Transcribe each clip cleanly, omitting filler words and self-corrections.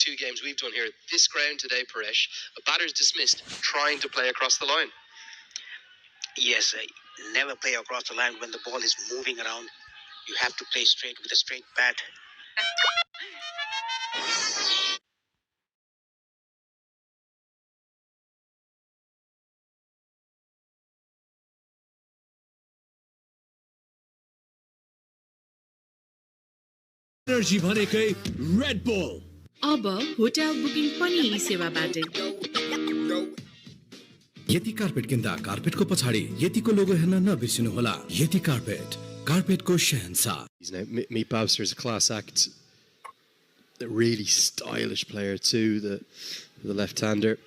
2 games we've done here at this ground today, Paresh. A batter's dismissed trying to play across the line. Yes, never play across the line when the ball is moving around. You have to play straight with a straight bat. Energy भनेकै Red Bull. अब hotel booking पनि यही सेवाबाट। यति carpet किन्दा कार्पेटको पछाडी यतिको लोगो हेर्न नबिर्सिनु होला। यति कार्पेटको शहंशाह। Meet Babster's a class act. A really stylish player too, the left-hander.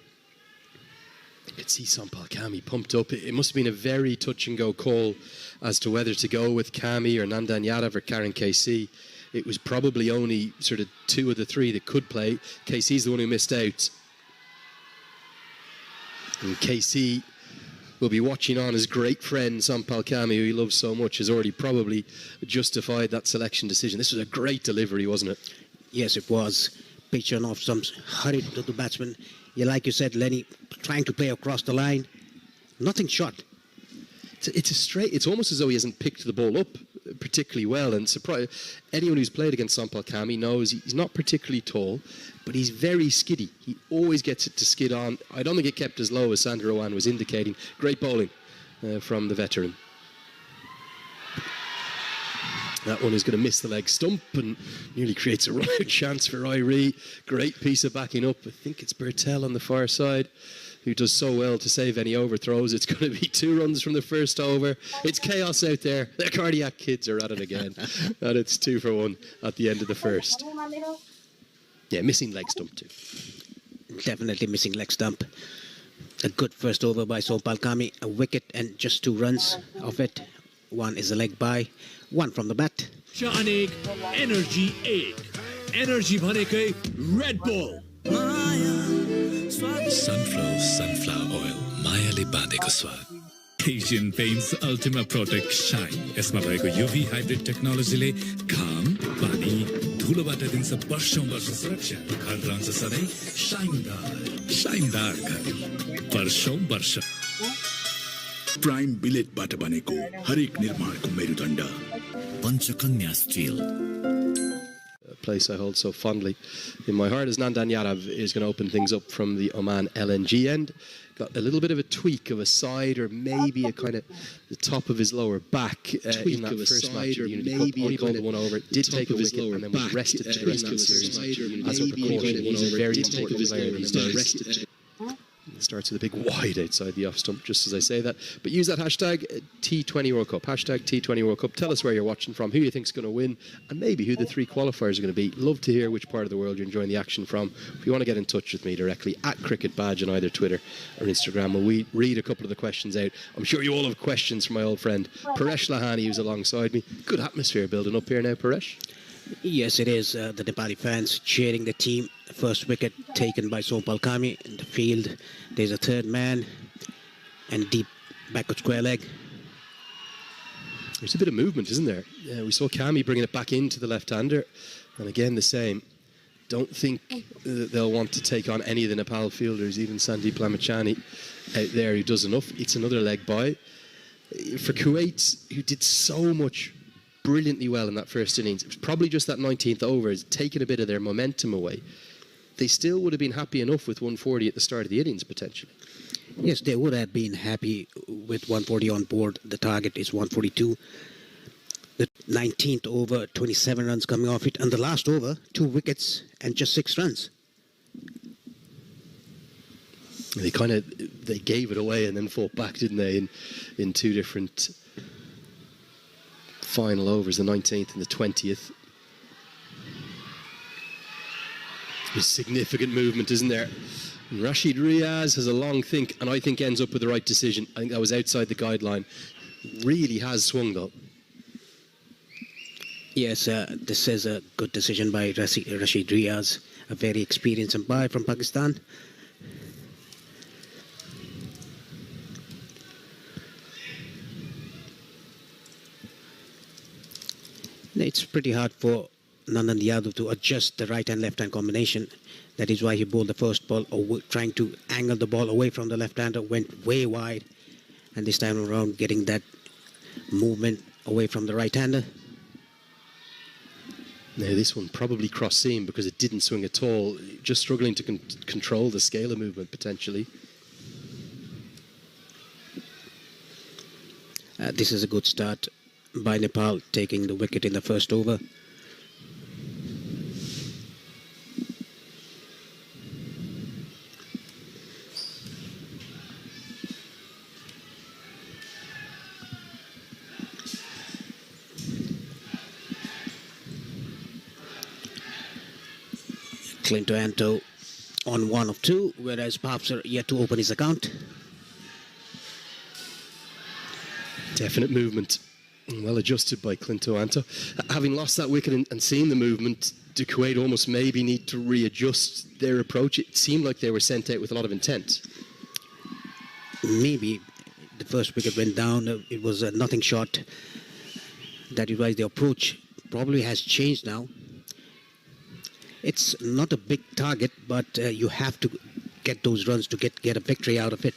You could see Sampal Kami pumped up. It must have been a very touch and go call as to whether to go with Kami or Nandan Yadav or Karen KC. It was probably only sort of 2 of the 3 that could play. KC's the one who missed out. And KC will be watching on. His great friend Sampal Kami, who he loves so much, has already probably justified that selection decision. This was a great delivery, wasn't it? Yes, it was. Pitching off some hurry to the batsman. Yeah, like you said, Lenny, trying to play across the line. Nothing short. It's a straight. It's almost as though he hasn't picked the ball up particularly well. And surprise, anyone who's played against Sampal Kami knows he's not particularly tall, but he's very skiddy. He always gets it to skid on. I don't think it kept as low as Sandra Owan was indicating. Great bowling from the veteran. That one is going to miss the leg stump and nearly creates a right chance for Irie. Great piece of backing up. I think it's Bertel on the far side, who does so well to save any overthrows. It's going to be 2 runs from the first over. It's chaos out there. The cardiac kids are at it again. And it's 2 for 1 at the end of the first. Yeah, missing leg stump too. Definitely missing leg stump. A good first over by Sampal Kami. A wicket and just 2 runs of it. 1 is a leg by, 1 from the bat. Chanik Energy 8. Energy भनेकै Red Bull. Sunflower oil. मायाले बाँधेको स्वाद. Asian Paints Ultima Protect Shine. यसमा भएको UV hybrid technologyले घाम, पानी, धुलोबाट दिन्छ वर्षौं वर्ष सुरक्षा. घर रहन्छ सधैँ शाइनदार घर. वर्षौं वर्ष. प्राइम बिलेटबाट बनेको हरेक निर्माणको मेरुदण्ड. Panchakanya steel. A place I hold so fondly in my heart as Nandan Yadav is going to open things up from the Oman LNG end. Got a little bit of a tweak of a side or maybe a kind of the top of his lower back in that first match of the Unity Cup. Only bowled the one over, did take a wicket and then was rested for the rest of the series as a precaution. He's a very important player these days. Starts with a big wide outside the off stump, just as I say that. But use that hashtag T20 World Cup. Hashtag T20 World Cup. Tell us where you're watching from, who you think is going to win, and maybe who the 3 qualifiers are going to be. Love to hear which part of the world you're enjoying the action from. If you want to get in touch with me directly, at Cricket Badge on either Twitter or Instagram, we'll read a couple of the questions out. I'm sure you all have questions from my old friend Paresh Lahani, who's alongside me. Good atmosphere building up here now, Paresh. Yes, it is. The Nepali fans cheering the team. First wicket taken by Sampal Kami. In the field, there's a 3rd man and deep backward square leg. There's a bit of movement, isn't there? We saw Kami bringing it back into the left-hander. And again, the same. Don't think that they'll want to take on any of the Nepal fielders, even Sandeep Lamachani out there who does enough. It's another leg by. For Kuwait, who did so much brilliantly well in that first innings, it was probably just that 19th over has taken a bit of their momentum away. They still would have been happy enough with 140 at the start of the innings, potentially. Yes, they would have been happy with 140 on board. The target is 142. The 19th over, 27 runs coming off it. And the last over, 2 wickets and just 6 runs. They gave it away and then fought back, didn't they, in 2 different final overs, the 19th and the 20th. There's significant movement, isn't there? And Rashid Riaz has a long think, and I think ends up with the right decision. I think that was outside the guideline. Really has swung, though. Yes, this is a good decision by Rashid Riaz, a very experienced umpire from Pakistan. It's pretty hard for Nandan Yadav to adjust the right and left hand combination. That is why he bowled the first ball, trying to angle the ball away from the left-hander, went way wide. And this time around, getting that movement away from the right-hander. Now this one probably cross seam because it didn't swing at all. Just struggling to control the scale of movement potentially. This is a good start by Nepal, taking the wicket in the first over. Clinton Anto on 1 of 2, whereas Paps are yet to open his account. Definite movement. Well adjusted by Clinton Anto. Having lost that wicket and seen the movement, do Kuwait almost maybe need to readjust their approach? It seemed like they were sent out with a lot of intent. Maybe the first wicket went down. It was a nothing shot. That is why the approach probably has changed now. It's not a big target, but you have to get those runs to get a victory out of it.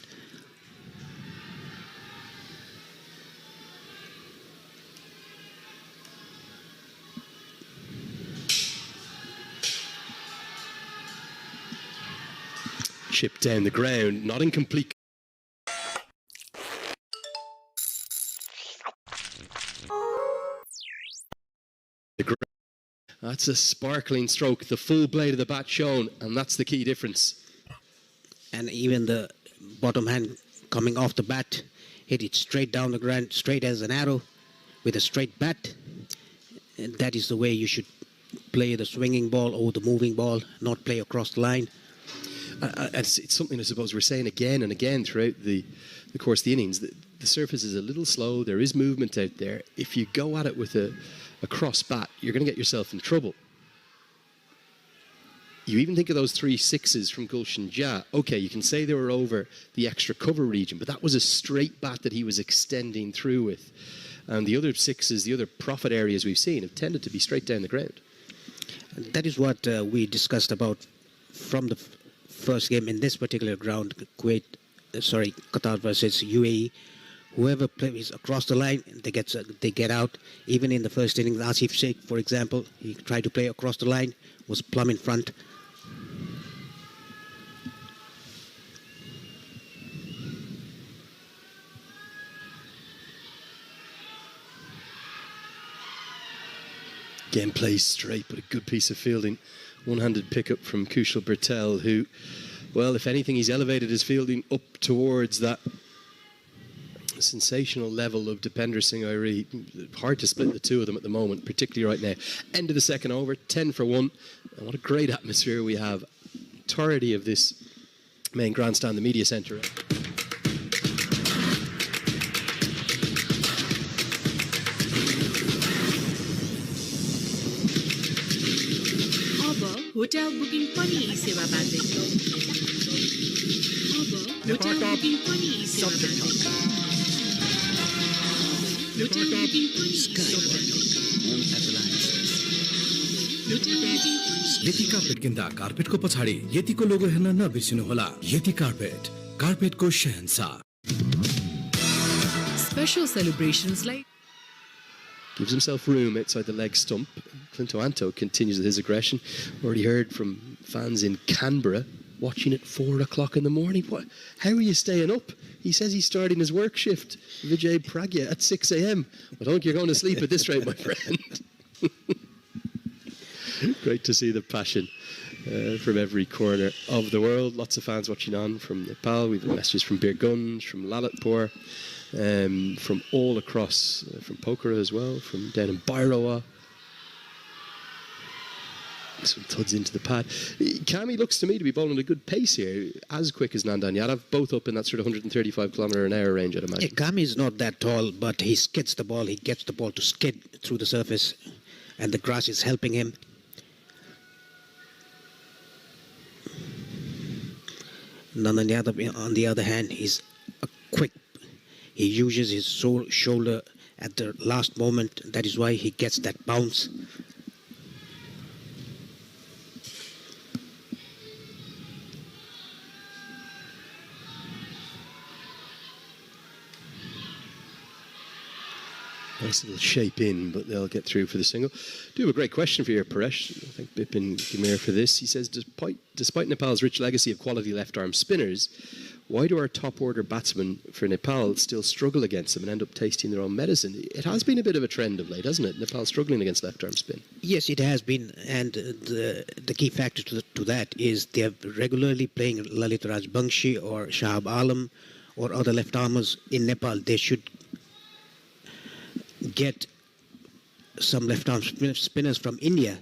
Chip down the ground, not in complete. That's a sparkling stroke, the full blade of the bat shown, and that's the key difference. And even the bottom hand coming off the bat, hit it straight down the ground, straight as an arrow, with a straight bat. And that is the way you should play the swinging ball or the moving ball, not play across the line. It's something I suppose we're saying again and again throughout the course of the innings. The surface is a little slow, there is movement out there. If you go at it with a cross bat, you're going to get yourself in trouble. You even think of those 3 sixes from Gulshan Jah. Okay, you can say they were over the extra cover region, but that was a straight bat that he was extending through with. And the other 6s, the other profit areas we've seen, have tended to be straight down the ground. That is what we discussed about from the first game in this particular ground, Qatar versus UAE. Whoever plays across the line, they get out. Even in the first inning, Asif Sheikh, for example, he tried to play across the line, was plumb in front. Again, plays straight, but a good piece of fielding. One-handed pickup from Kushal Bertel, who, well, if anything, he's elevated his fielding up towards that sensational level of Dipender Singh Airi. Hard to split the two of them at the moment, particularly right now. End of the second over, 10 for 1. And what a great atmosphere we have. Entirety of this main grandstand, the media centre. Hotel booking पनि यी सेवाबाट अब hotel booking पनि यी सेवाबाट hotel booking यति carpet किन्दा कार्पेटको पछाडि यतिको लोगो हेर्न नबिर्सिनु होला। यति कार्पेटको शहंशाह। Special celebrations like Gives himself room outside the leg stump. Clinton Anto continues with his aggression. Already heard from fans in Canberra watching at 4 o'clock in the morning. What? How are you staying up? He says he's starting his work shift, Vijay Pragya, at 6 a.m. I don't think you're going to sleep at this rate, my friend. Great to see the passion from every corner of the world. Lots of fans watching on from Nepal. We've messages from Birgunj, from Lalitpur, from all across, from Pokhara as well, from down in Bairoa. This one thuds into the pad. Kami looks to me to be bowling at a good pace here, as quick as Nandan Yadav, both up in that sort of 135 kilometre an hour range, I'd imagine. Kami is not that tall, but he skids the ball. He gets the ball to skid through the surface, and the grass is helping him. Nandan Yadav, on the other hand, he's a quick. He uses his shoulder at the last moment. That is why he gets that bounce. Nice little shape in, but they'll get through for the single. Do have a great question for you, Paresh. I think Bipin Gimir for this. He says, despite Nepal's rich legacy of quality left-arm spinners, why do our top-order batsmen for Nepal still struggle against them and end up tasting their own medicine? It has been a bit of a trend of late, hasn't it? Nepal struggling against left-arm spin. Yes, it has been, and the key factor to that is they're regularly playing Lalit Rajbangshi or Shahab Alam or other left-armers in Nepal. They should get some left-arm spinners from India,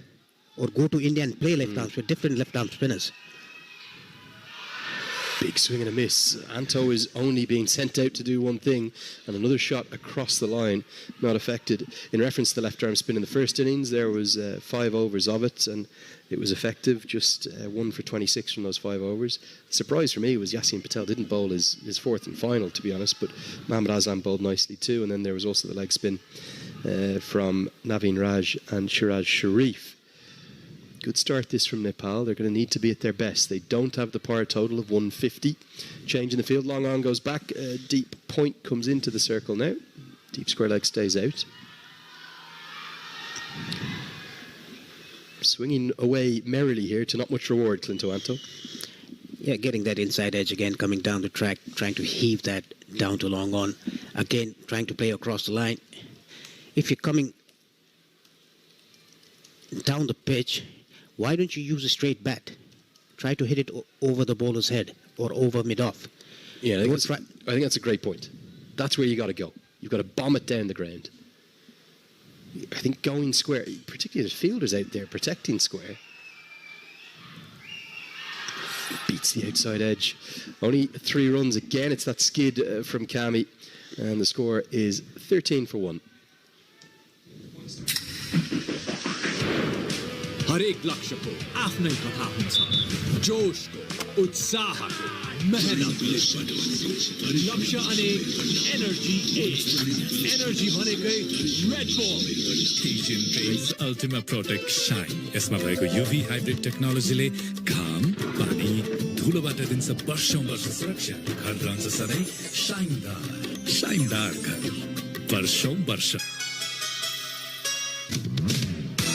or go to India and play left-arms with different left-arm spinners. Big swing and a miss. Anto is only being sent out to do one thing, and another shot across the line, not affected. In reference to left-arm spin in the first innings, there was 5 overs of it, and it was effective, just 1 for 26 from those 5 overs. The surprise for me was Yasin Patel didn't bowl his fourth and final, to be honest, but Mohammad Azam bowled nicely too, and then there was also the leg spin from Naveen Raj and Shiraz Sharif. Good start this from Nepal. They're going to need to be at their best. They don't have the power total of 150. Change in the field. Long on goes back. Deep point comes into the circle now. Deep square leg stays out. Swinging away merrily here to not much reward, Clinto Anto. Yeah, getting that inside edge again, coming down the track, trying to heave that down to long on. Again, trying to play across the line. If you're coming down the pitch, why don't you use a straight bat? Try to hit it over the bowler's head or over mid-off. Yeah, I think that's a great point. That's where you got to go. You've got to bomb it down the ground. I think going square, particularly the fielders out there protecting square, beats the outside edge. Only 3 runs again. It's that skid from Kami, and the score is 13 for 1. हरेक लक्ष्य को आफ्नै कथा हुन्छ जोशको उत्साहको मेहनतले लक्ष्य अनेक energy भनेकै red बल Asian Paints Ultima Protect Shine यसमा भएको UV हाइब्रिड टेक्नोलोजीले घाम पानी धुलोबाट दिन्छ वर्षौं वर्ष सुरक्षा घर रहन्छ सधैँ शाइनदार घर वर्षौं वर्ष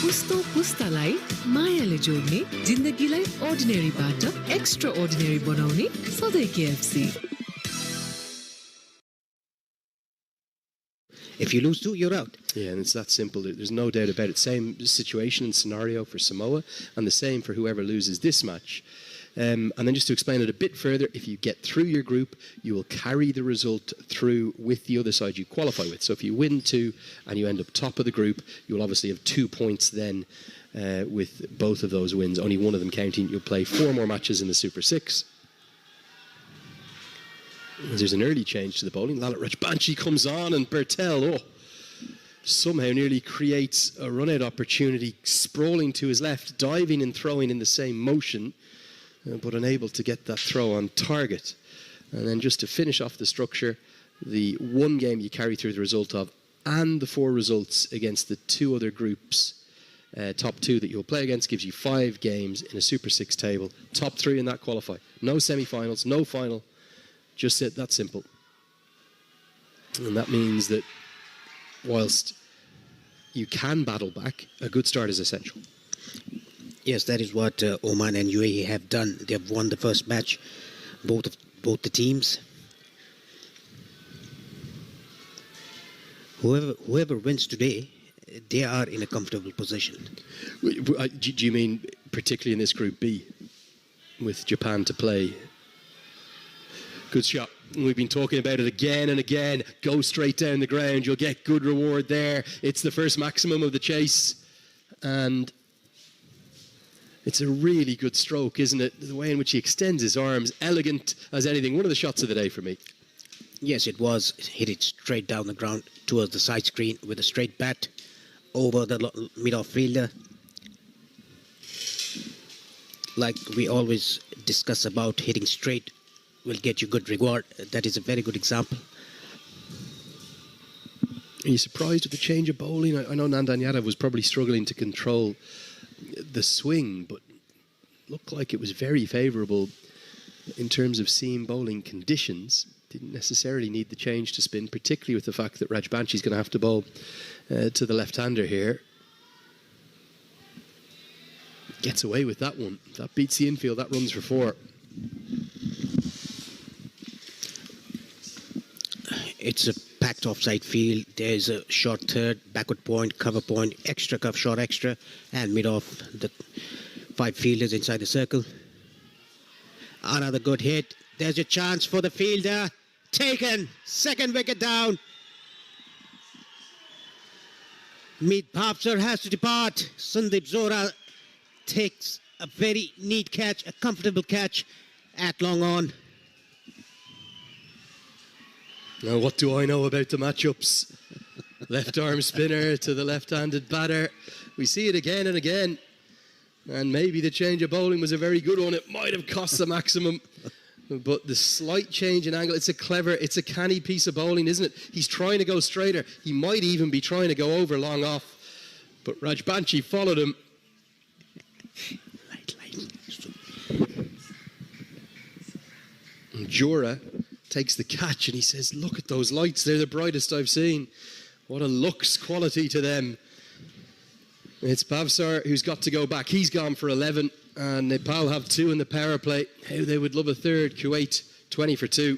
पुस्तो पुस्तालाई मायाले जोड्ने जिन्दगीलाई अर्डिनेरीबाट एक्स्ट्रा अर्डिनेरी बनाउने सधैँ KFC. If you lose 2, you're out. Yeah, and it's that simple. There's no doubt about it. Same situation and scenario for Samoa, and the same for whoever loses this match. And then just to explain it a bit further, if you get through your group, you will carry the result through with the other side you qualify with. So if you win 2 and you end up top of the group, you will obviously have 2 points then with both of those wins, only one of them counting. You'll play 4 more matches in the Super 6. There's an early change to the bowling. Lalit Rajbanshi comes on, and Bertel, somehow nearly creates a run-out opportunity, sprawling to his left, diving and throwing in the same motion, but unable to get that throw on target. And then just to finish off the structure, the 1 game you carry through the result of, and the 4 results against the 2 other groups, top 2 that you'll play against, gives you 5 games in a Super 6 table. Top 3 in that qualify. No semi-finals, no final. Just that simple. And that means that whilst you can battle back, a good start is essential. Yes, that is what Oman and UAE have done. They have won the first match, both the teams. Whoever wins today, they are in a comfortable position. Do you mean particularly in this Group B, with Japan to play? Good shot. We've been talking about it again and again. Go straight down the ground. You'll get good reward there. It's the first maximum of the chase. And it's a really good stroke, isn't it? The way in which he extends his arms, elegant as anything. One of the shots of the day for me. Yes, it was. Hit it straight down the ground towards the side screen with a straight bat over the mid-off fielder. Like we always discuss about, hitting straight will get you good reward. That is a very good example. Are you surprised with the change of bowling? I know Nandan Yadav was probably struggling to control the swing, but looked like it was very favourable in terms of seam bowling conditions. didn't necessarily need the change to spin, particularly with the fact that Rajbanshi's going to have to bowl to the left-hander here. Gets away with that one. That beats the infield. That runs for 4. It's a packed offside field. There's a short third, backward point, cover point, extra cuff, short extra, and mid off the 5 fielders inside the circle. Another good hit. There's a chance for the fielder. Taken. Second wicket down. Meet Bhavsar has to depart. Sandeep Zora takes a very neat catch, a comfortable catch at long on. Now, what do I know about the matchups? Left arm spinner to the left-handed batter. We see it again and again. And maybe the change of bowling was a very good one. It might have cost the maximum. But the slight change in angle, it's a canny piece of bowling, isn't it? He's trying to go straighter. He might even be trying to go over long off. But Rajbanshi followed him. And Jura takes the catch and he says, look at those lights, they're the brightest I've seen. What a looks quality to them. It's Bhavsar who's got to go back. He's gone for 11 and Nepal have 2 in the power play. How they would love a third. Kuwait 20 for 2.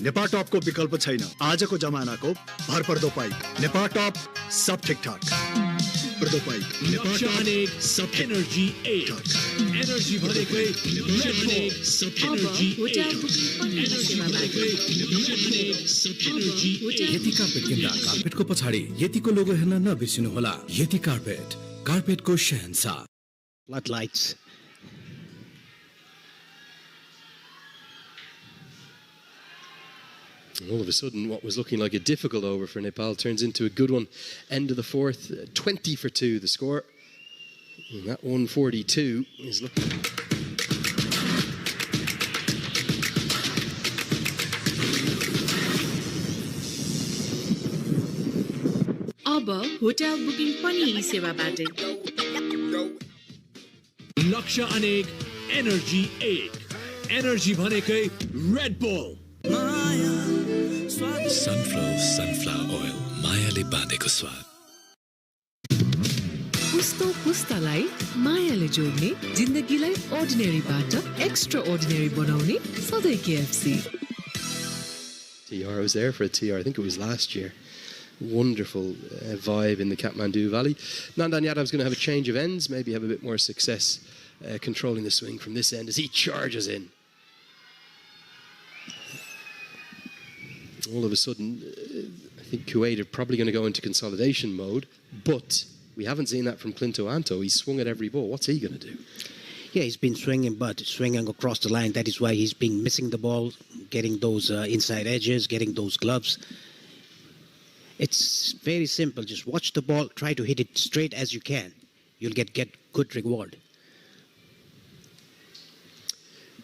Nepal टपको विकल्प छैन आजको जमानाको भरपर्दो pipe Nepal टप सब ठिकठाक पर्दो pipe Nepal टप सब energy 8 energy भनेकै सब एनर्जी यति कार्पेट किन्दा कार्पेटको पछाडि यतिको लोगो हेर्न नबिर्सिनुहोला यति कार्पेटको शहंशाह Floodlights. All of a sudden, what was looking like a difficult over for Nepal turns into a good one. End of the 4th, 20 for 2 the score. And that 142 is looking... अब hotel booking पनि यी सेवाबाटै लक्ष्य अनेक energy 8 energy भनेकै Red bull sunflower oil मायाले बाँधेको स्वाद पुस्तो पुस्तालाई मायाले जोड्ने जिन्दगीलाई अर्डिनेरीबाट एक्स्ट्रा अर्डिनेरी बनाउने सधैँ KFC. TR, I was there for a TR, I think it was last year. Wonderful vibe in the Kathmandu Valley. Nandan Yadav's going to have a change of ends, maybe have a bit more success controlling the swing from this end as he charges in. All of a sudden, I think Kuwait are probably going to go into consolidation mode, but we haven't seen that from Clinto Anto. He's swung at every ball. What's he going to do? Yeah, he's been swinging, but swinging across the line. That is why he's been missing the ball, getting those inside edges, getting those gloves. It's very simple. Just watch the ball, try to hit it straight as you can. You'll get good reward.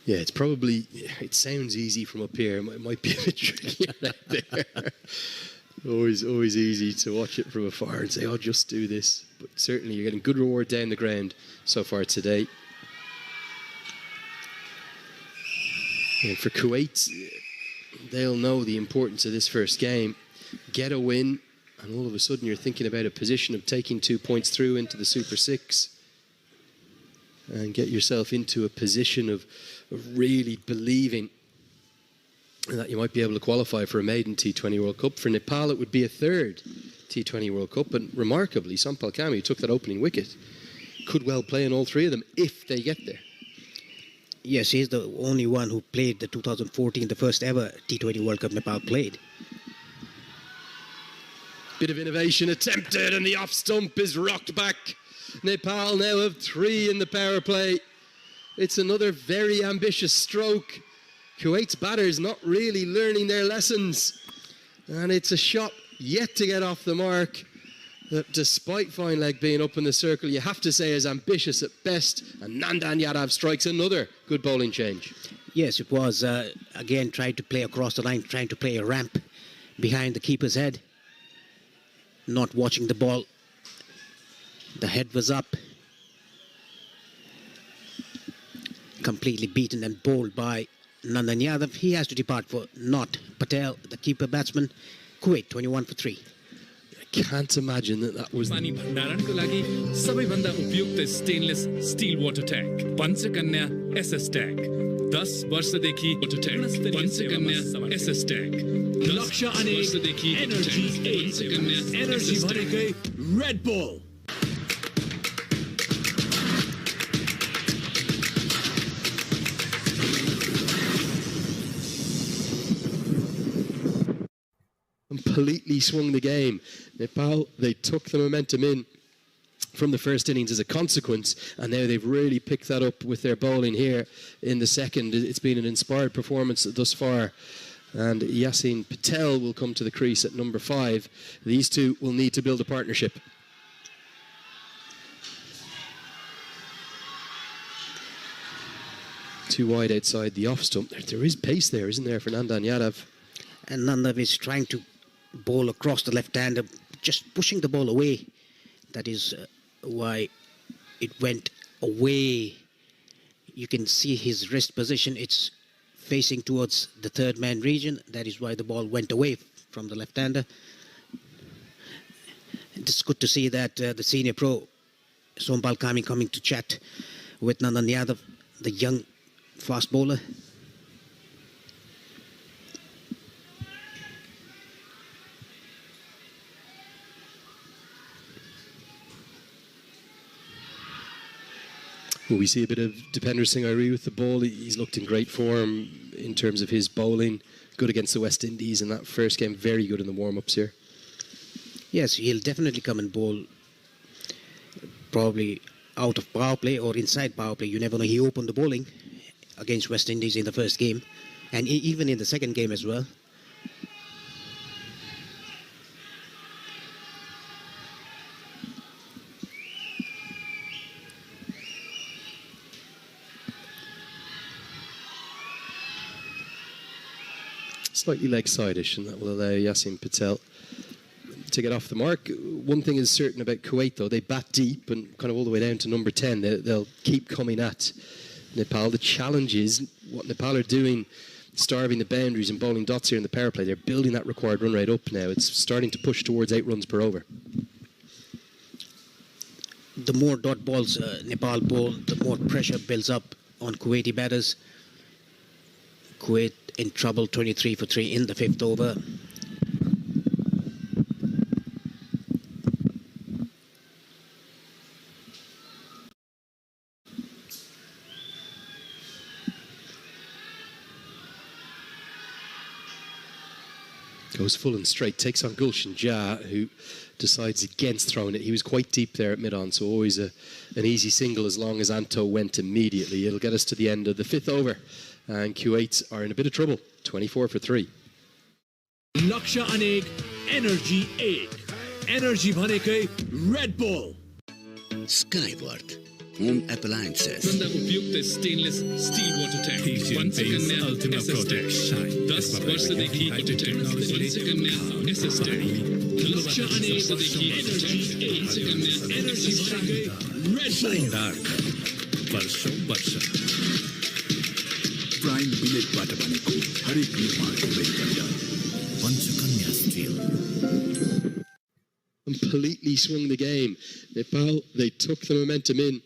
Yeah, it's probably, it sounds easy from up here. It might be a bit tricky out there. Always easy to watch it from afar and say, oh, just do this. But certainly you're getting good reward down the ground so far today. And for Kuwait, they'll know the importance of this first game. Get a win, and all of a sudden you're thinking about a position of taking 2 points through into the Super 6 and get yourself into a position of really believing that you might be able to qualify for a maiden T20 World Cup. For Nepal, it would be a third T20 World Cup, and remarkably, Sampal Kami, who took that opening wicket, could well play in all 3 of them if they get there. Yes, he's the only one who played the 2014, the first ever T20 World Cup Nepal played. Bit of innovation attempted, and the off stump is rocked back. Nepal now have 3 in the power play. It's another very ambitious stroke. Kuwait's batters not really learning their lessons. And it's a shot yet to get off the mark. That despite fine leg being up in the circle, you have to say is ambitious at best. And Nandan Yadav strikes another good bowling change. Yes, it was, again, trying to play across the line, trying to play a ramp behind the keeper's head. Not watching the ball The head was up. Completely beaten and bowled by Nandan Yadav. He has to depart for not Patel, the keeper batsman. Kuwait 21 for 3. I can't imagine that was... पानी भण्डारणको लागि सबैभन्दा उपयुक्त stainless steel water tank Panchakanya SS tank 10 वर्षदेखि water tank Panchakanya SS tank लक्ष्य अनेक energy 8 energy भनेकै Red Bull completely swung the game. Nepal, they took the momentum in from the first innings as a consequence, and now they've really picked that up with their bowling here in the second. It's been an inspired performance thus far, and Yasin Patel will come to the crease at number 5. These two will need to build a partnership. Too wide outside the off stump. There is pace there, isn't there, for Nandan Yadav? And Nandav is trying to bowl across the left-hander, just pushing the ball away. That is why it went away. You can see his wrist position. It's facing towards the third man region. That is why the ball went away from the left-hander. It's good to see that the senior pro, Sompal Kami, coming to chat with Nandan Yadav, the young fast bowler. Well, we see a bit of Dipender Singh Airi with the ball. He's looked in great form in terms of his bowling. Good against the West Indies in that first game. Very good in the warm-ups here. Yes, he'll definitely come and bowl probably out of power play or inside power play. You never know. He opened the bowling against West Indies in the first game and even in the second game as well. Slightly leg-side-ish, and that will allow Yasin Patel to get off the mark. One thing is certain about Kuwait, though, they bat deep and kind of all the way down to number 10. They'll keep coming at Nepal. The challenge is what Nepal are doing, starving the boundaries and bowling dots here in the power play. They're building that required run rate up now. It's starting to push towards 8 runs per over. The more dot balls Nepal bowl, the more pressure builds up on Kuwaiti batters. Kuwait in trouble, 23 for 3 in the 5th over. Goes full and straight, takes on Gulshan Jah, who decides against throwing it. He was quite deep there at mid-on, so always an easy single as long as Anto went immediately. It'll get us to the end of the 5th over, and Kuwait are in a bit of trouble, 24 for 3. लक्ष्य अनेक energy 8 energy भनेकै Red Bull Skyworth Home Appliances. भन्दा उपयुक्त stainless steel water tank Panchakanya SS tank 10 वर्षदेखि water tank Panchakanya SS tank लक्ष्य अनेक energy 8 energy भनेकै Red Bull dark वर्षौं वर्ष प्राइम बिलेटबाट बनेको हरेक निर्माणको बेलबन्द Panchakanya steel. Completely swung the game. Nepal, they took the momentum in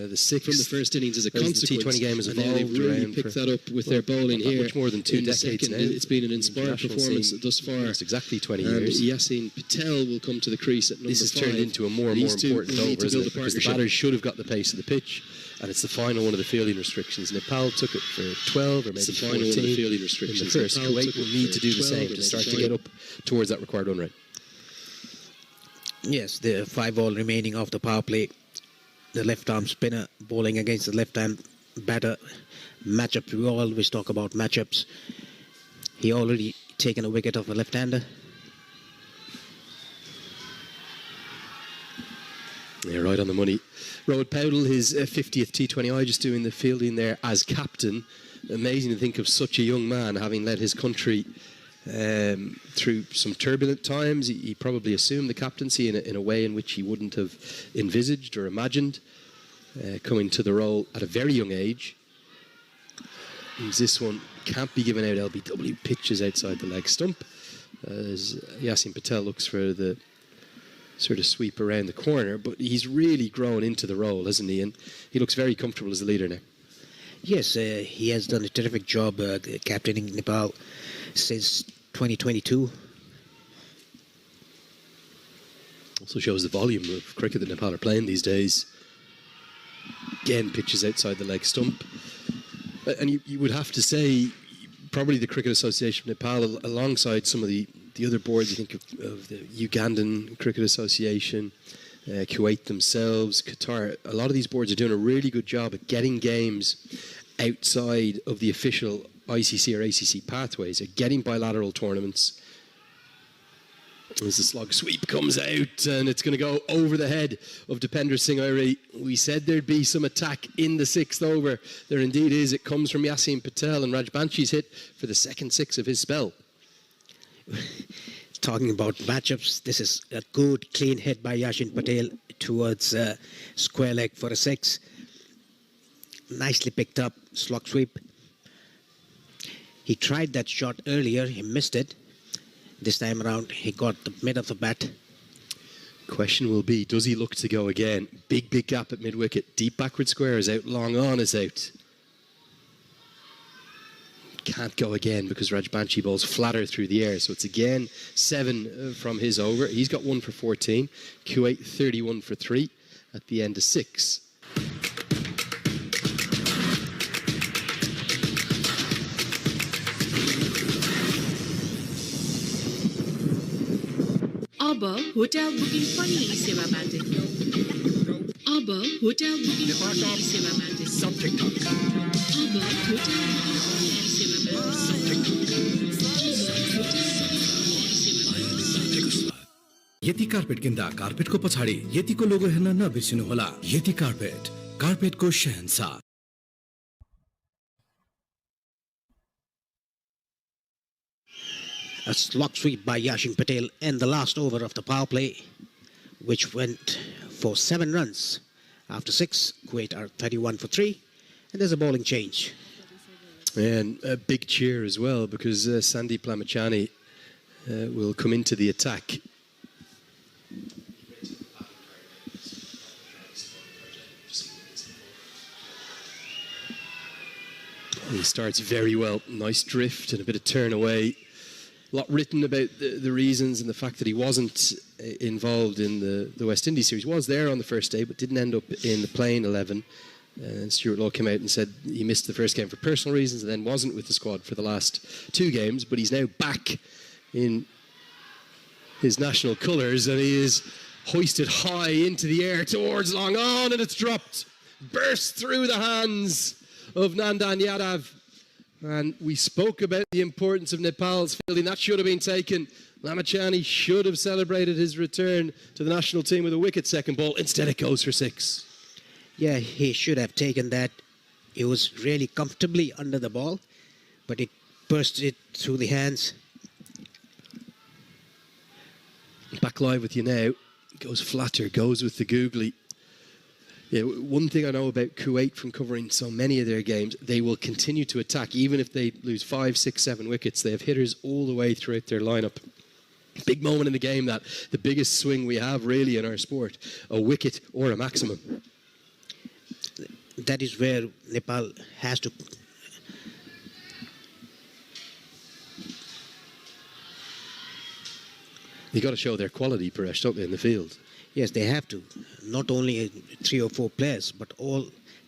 the 6th from the first innings as a consequence. The T20 game has evolved. They've really picked that up with their bowling here. Much more than 2 decades now. It's been an inspired performance thus far. It's exactly 20 years. Yasin Patel will come to the crease at number 5. This has turned into a more and more important over, isn't it? Because the batters should have got the pace of the pitch, and it's the final one of the fielding restrictions. Nepal took it for 12 or maybe 14 in the first. Kuwait will need to do the same to start to get up towards that required run rate. Yes, the 5 all remaining of the power play. The left-arm spinner bowling against the left-hand batter. Matchup, we always talk about matchups. He already taken a wicket of a left-hander. Yeah, right on the money. Rohit Powdell, his 50th T20I, just doing the fielding there as captain. Amazing to think of such a young man having led his country through some turbulent times. He probably assumed the captaincy in a way in which he wouldn't have envisaged or imagined, coming to the role at a very young age. This one can't be given out. LBW pitches outside the leg stump as Yasin Patel looks for the sort of sweep around the corner, but he's really grown into the role, hasn't he? And he looks very comfortable as the leader now. Yes, he has done a terrific job captaining Nepal since 2022. Also shows the volume of cricket that Nepal are playing these days. Again, pitches outside the leg stump. And you would have to say, probably the Cricket Association of Nepal, alongside some of the other boards, you think of the Ugandan Cricket Association, Kuwait themselves, Qatar, a lot of these boards are doing a really good job at getting games outside of the official ICC or ACC pathways, at getting bilateral tournaments. As the slog sweep comes out, and it's going to go over the head of Dipender Singh Airi. We said there'd be some attack in the 6th over. There indeed is. It comes from Yasin Patel, and Rajbanchi's hit for the second 6 of his spell. Talking about matchups, this is a good clean hit by Yasin Patel towards square leg for a 6. Nicely picked up, slog sweep. He tried that shot earlier, he missed it. This time around, he got the mid of the bat. Question will be, does he look to go again? Big gap at mid-wicket. Deep backward square is out, long on is out. Can't go again because Rajbanchi bowls flatter through the air. So it's again 7 from his over. He's got 1 for 14. Kuwait 31 for 3 at the end of 6. अब hotel booking पनि सेवाबाट अब hotel booking पनि सेवाबाट सब ठीक ठाक अब hotel booking सेवाबाट यति carpet किन्दा कार्पेटको पछाडि यतिको लोगो हेर्न नबिर्सिनुहोला। यति carpet, कार्पेटको Shahenshah. A slog sweep by Yasin Patel in the last over of the power play, which went for 7 runs. After 6, Kuwait are 31 for 3, and there's a bowling change. And a big cheer as well, because Sandeep Lamachani will come into the attack. He starts very well. Nice drift and a bit of turn away. A lot written about the reasons and the fact that he wasn't involved in the West Indies series. He was there on the first day, but didn't end up in the playing 11. Stuart Law came out and said he missed the first game for personal reasons and then wasn't with the squad for the last 2 games. But he's now back in his national colours, and he is hoisted high into the air towards long on, and it's dropped. Burst through the hands of Nandan Yadav. And we spoke about the importance of Nepal's fielding. That should have been taken. Lamachani should have celebrated his return to the national team with a wicket second ball. Instead, it goes for 6. Yeah, he should have taken that. He was really comfortably under the ball, but it burst it through the hands. Back live with you now. Goes flatter, goes with the googly. Yeah, one thing I know about Kuwait from covering so many of their games, they will continue to attack even if they lose 5, 6, 7 wickets. They have hitters all the way throughout their lineup. Big moment in the game, that the biggest swing we have really in our sport, a wicket or a maximum. That is where Nepal has to. You got to show their quality, Paresh, don't they, in the field? Yes, they have to. Not only 3 or 4 players, but all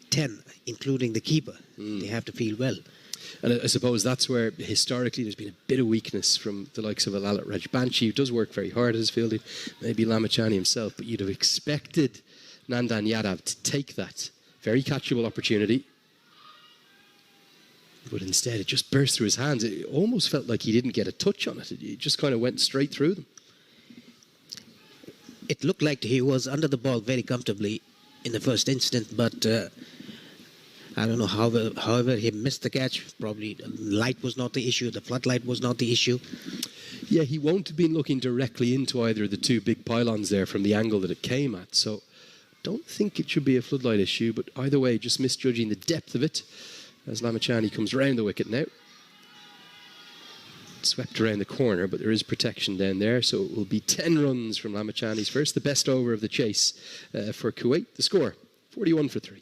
10, including the keeper. They have to feel well. And I suppose that's where historically there's been a bit of weakness from the likes of Lalit Rajbanchi, who does work very hard at his fielding, maybe Lamachani himself, but you'd have expected Nandan Yadav to take that very catchable opportunity. But instead it just burst through his hands. It almost felt like he didn't get a touch on it. It just kind of went straight through them. It looked like he was under the ball very comfortably in the first instant, but I don't know, however, he missed the catch. Probably the light was not the issue, the floodlight was not the issue. Yeah, he won't have been looking directly into either of the two big pylons there from the angle that it came at. So don't think it should be a floodlight issue, but either way, just misjudging the depth of it as Lamachani comes around the wicket now. Swept around the corner, but there is protection down there, so it will be 10 runs from Lamachani's first, the best over of the chase for Kuwait. The score, 41 for 3.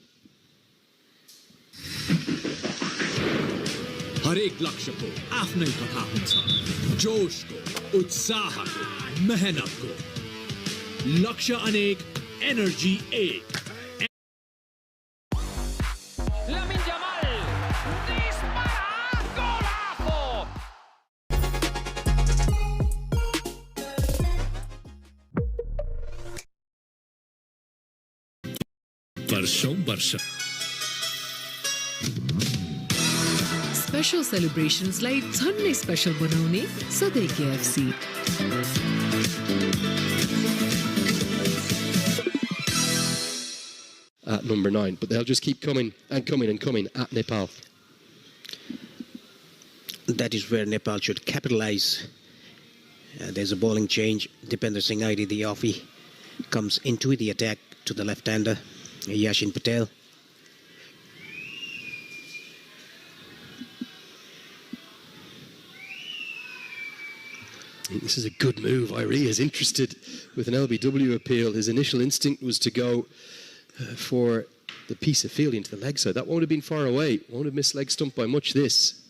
हरेक लक्ष्य को आफ्नै कथा हुन्छ जोशको उत्साहको मेहनतको लक्ष्य अनेक energy एक Lamin Yamal dispara golazo. वर्षौं वर्ष स्पेशल सेलिब्रेशन्सलाई झन्नै स्पेशल बनाउने सधैँ KFC. At number 9, but they'll just keep coming and coming and coming at Nepal. That is where Nepal should capitalize. There's a bowling change. Dipender Singh Airi, the offie, comes into the attack to the left-hander, Yashin Patel. This is a good move. Irie is interested with an LBW appeal. His initial instinct was to go for the piece of fielding to the leg side. That won't have been far away. Won't have missed leg stump by much this.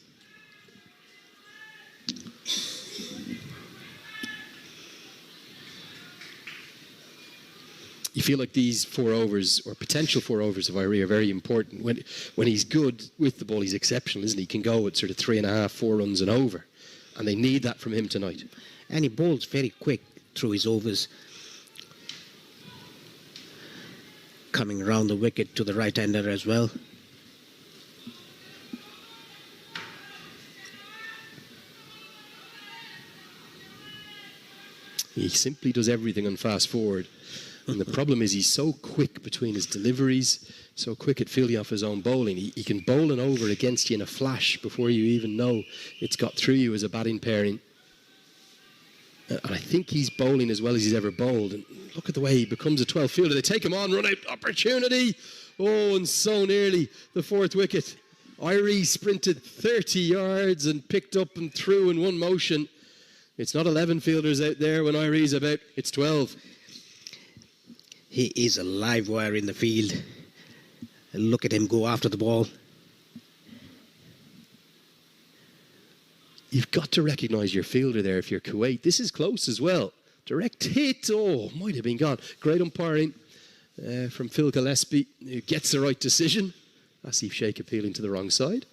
You feel like these 4 overs, or potential 4 overs of Irie, are very important. When he's good with the ball, he's exceptional, isn't he? He can go at sort of 3.5, 4 runs and over. And they need that from him tonight. And he bowls very quick through his overs. Coming around the wicket to the right-hander as well. He simply does everything on fast forward. And the problem is he's so quick between his deliveries, so quick at fielding off his own bowling. He can bowl an over against you in a flash before you even know it's got through you as a batting pairing. And I think he's bowling as well as he's ever bowled. And look at the way he becomes a 12th fielder. They take him on, run out opportunity. Oh, and so nearly the 4th wicket. Irie sprinted 30 yards and picked up and through in one motion. It's not 11 fielders out there when Irie's about, it's 12. He is a live wire in the field. Look at him go after the ball. You've got to recognise your fielder there if you're Kuwait. This is close as well. Direct hit. Oh, might have been gone. Great umpiring from Phil Gillespie, who gets the right decision. Asif Sheikh appealing to the wrong side.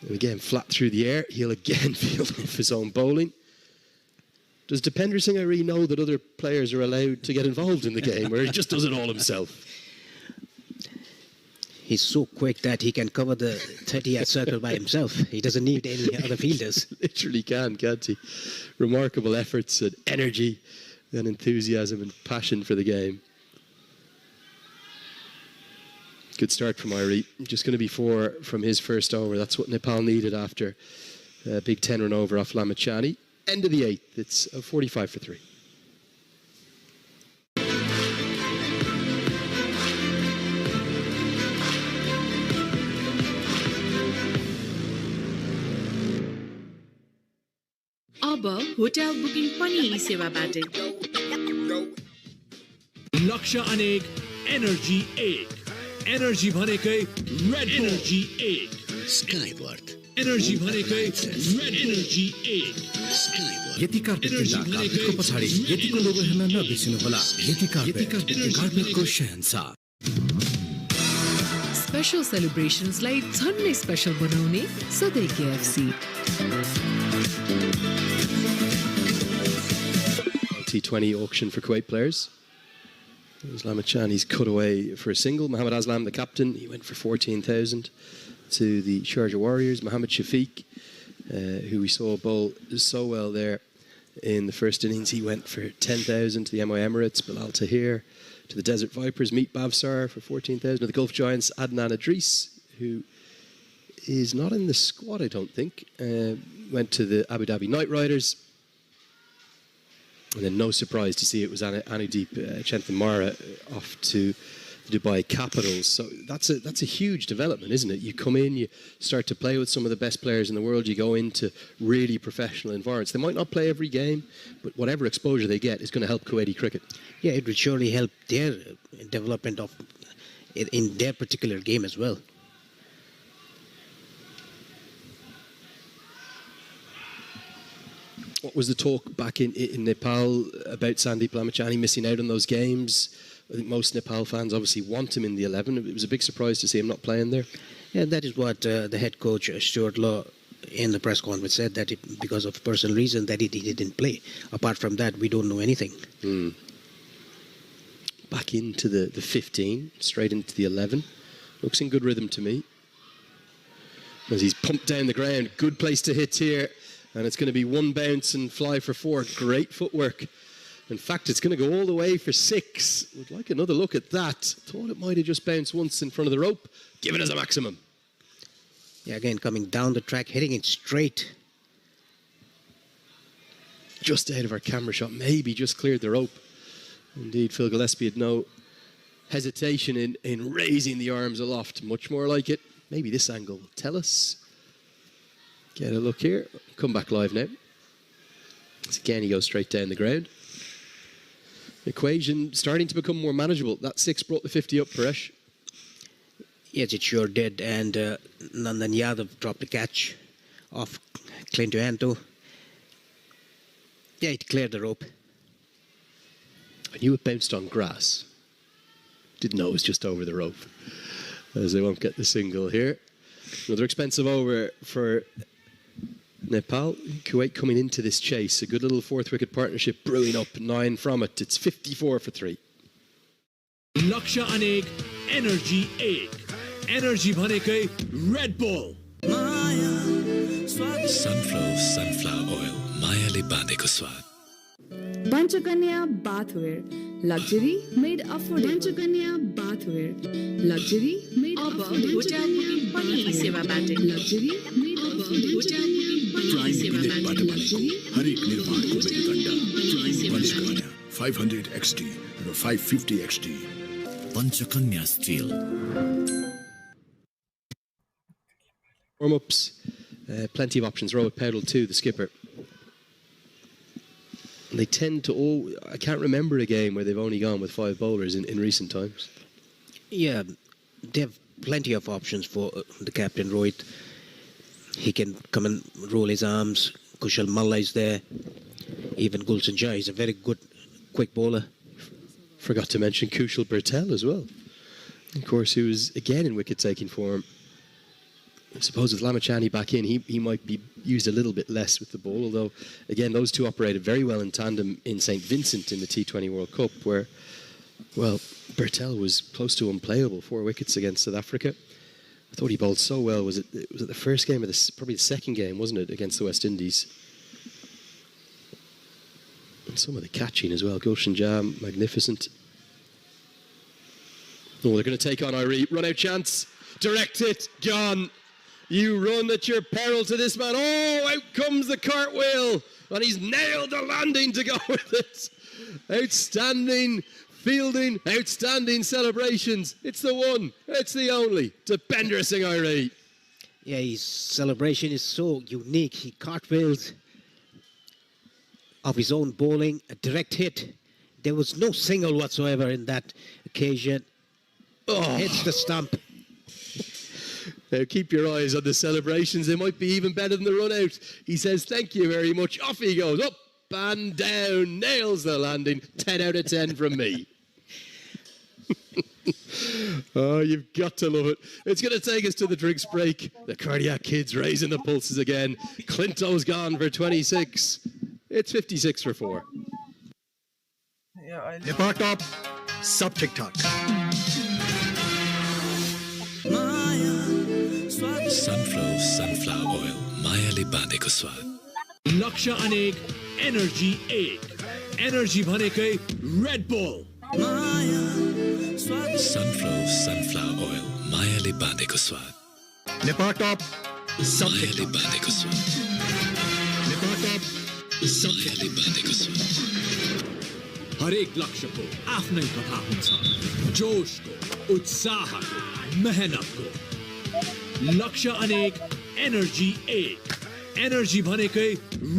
And again, flat through the air. He'll again field off his own bowling. Does Dipender Singh Airi know that other players are allowed to get involved in the game, or he just does it all himself? He's so quick that he can cover the 30-yard circle by himself. He doesn't need any other fielders. Literally can't he? Remarkable efforts and energy and enthusiasm and passion for the game. Good start from Irie. Just going to be 4 from his first over. That's what Nepal needed after a big 10-run over off Lamachani. End of the 8th. It's 45 for 3. अब hotel booking पनि यी सेवाबाटै लक्ष्य अनेक energy एक energy भनेकै red energy एक Skyward. Energy भनेकै red energy एक यति कार्पेट किन्दा कार्पेटको पछाडि यतिको लोगो हेर्न नबिर्सिनुहोला। यति कार्पेटको शहंशाह। स्पेशल सेलिब्रेशन्सलाई झन्नै स्पेशल बनाउने सधैँ KFC. T20 auction for Kuwait players. Lamachani's cut away for a single. Mohammad Aslam, the captain, he went for 14,000 to the Sharjah Warriors. Mohammad Shafiq, who we saw bowl so well there in the first innings. He went for 10,000 to the MI Emirates. Bilal Tahir to the Desert Vipers. Meet Bavsar for 14,000 to the Gulf Giants. Adnan Idris, who is not in the squad, I don't think, went to the Abu Dhabi Knight Riders. And then no surprise to see it was Anudeep Chanthamara off to the Dubai Capitals. So that's a huge development, isn't it? You come in, you start to play with some of the best players in the world, you go into really professional environments. They might not play every game, but whatever exposure they get is going to help Kuwaiti cricket. Yeah, it will surely help their development of in their particular game as well. What was the talk back in Nepal about Sandeep Lamachani missing out on those games? I think most Nepal fans obviously want him in the 11. It was a big surprise to see him not playing there. Yeah, that is what the head coach, Stuart Law, in the press conference said, that because of personal reason that he didn't play. Apart from that, we don't know anything. Back into the 15, straight into the 11. Looks in good rhythm to me. As he's pumped down the ground, good place to hit here. And it's going to be one bounce and fly for 4. Great footwork. In fact, it's going to go all the way for 6. Would like another look at that. Thought it might have just bounced once in front of the rope. Give it as a maximum. Yeah, again, coming down the track, hitting it straight. Just out of our camera shot. Maybe just cleared the rope. Indeed, Phil Gillespie had no hesitation in raising the arms aloft. Much more like it. Maybe this angle will tell us. Get a look here. Come back live now. So again, he goes straight down the ground. Equation starting to become more manageable. That 6 brought the 50 up, Paresh. Yes, it sure did. And Nandan Yadav dropped the catch off Clint Johanto. Yeah, it cleared the rope. I knew it bounced on grass. Didn't know it was just over the rope. As they won't get the single here. Another expensive over for Nepal. Kuwait coming into this chase. A good little 4th wicket partnership brewing up. 9 from it. It's 54 for 3. Laksha Anek, Energy 8. Energy Bhanekai, Red Bull. Sunflower oil, Mayale Bandeko Swad. Panchakanya bathware, luxury made affordable. Panchakanya bathware, luxury made affordable. Hotel booking पनि सेवाबाट Luxury made affordable. Hotel booking पनि सेवाबाट हरेक निर्माणको मेरुदण्ड prime 500 XT raw 550 XT Panchakanya Steel. Warm-ups. Plenty of options. Rohit Paudel too, the skipper. And they tend to all... I can't remember a game where they've only gone with 5 bowlers in recent times. Yeah, they have plenty of options for the captain, Rohit. He can come and roll his arms. Kushal Malla is there. Even Gulshan Jha is a very good quick bowler. Forgot to mention Kushal Bertel as well. Of course, he was again in wicket-taking form. I suppose with Lamachani back in, he might be used a little bit less with the ball, although, again, those two operated very well in tandem in St. Vincent in the T20 World Cup, where, well, Bertel was close to unplayable, 4 wickets against South Africa. I thought he bowled so well. Was it the first game or probably the second game, wasn't it, against the West Indies? And some of the catching as well. Gulshan Jha, magnificent. Oh, they're going to take on Irie. Run out chance. Direct it. Gone. You run at your peril to this man. Oh, out comes the cartwheel. And he's nailed the landing to go with it. Outstanding fielding, outstanding celebrations. It's the one. It's the only. To Bender Singh Irie. Yeah, his celebration is so unique. He cartwheels of his own bowling, a direct hit. There was no single whatsoever in that occasion. Oh. Hits the stump. Now keep your eyes on the celebrations. They might be even better than the run out. He says, thank you very much. Off he goes. Up and down. Nails the landing. 10 out of 10 from me. Oh, you've got to love it. It's going to take us to the drinks break. The cardiac kids raising the pulses again. Clinto's gone for 26. It's 56 for 4. Nepal top सब ठीक ठाक Sunflower oil, Mayale Bandeko Swad. Laksha Anek, energy 1 energy भनेकै Red bull sunflower oil मायाले बाँधेको स्वाद नेपाल टप सब मायाले बाँधेको स्वाद नेपाल टप सब मायाले बाँधेको स्वाद हरेक लक्ष्यको आफ्नै कथा हुन्छ जोशको उत्साहको मेहनतको लक्ष्य अनेक एनर्जी 1 एनर्जी भनेकै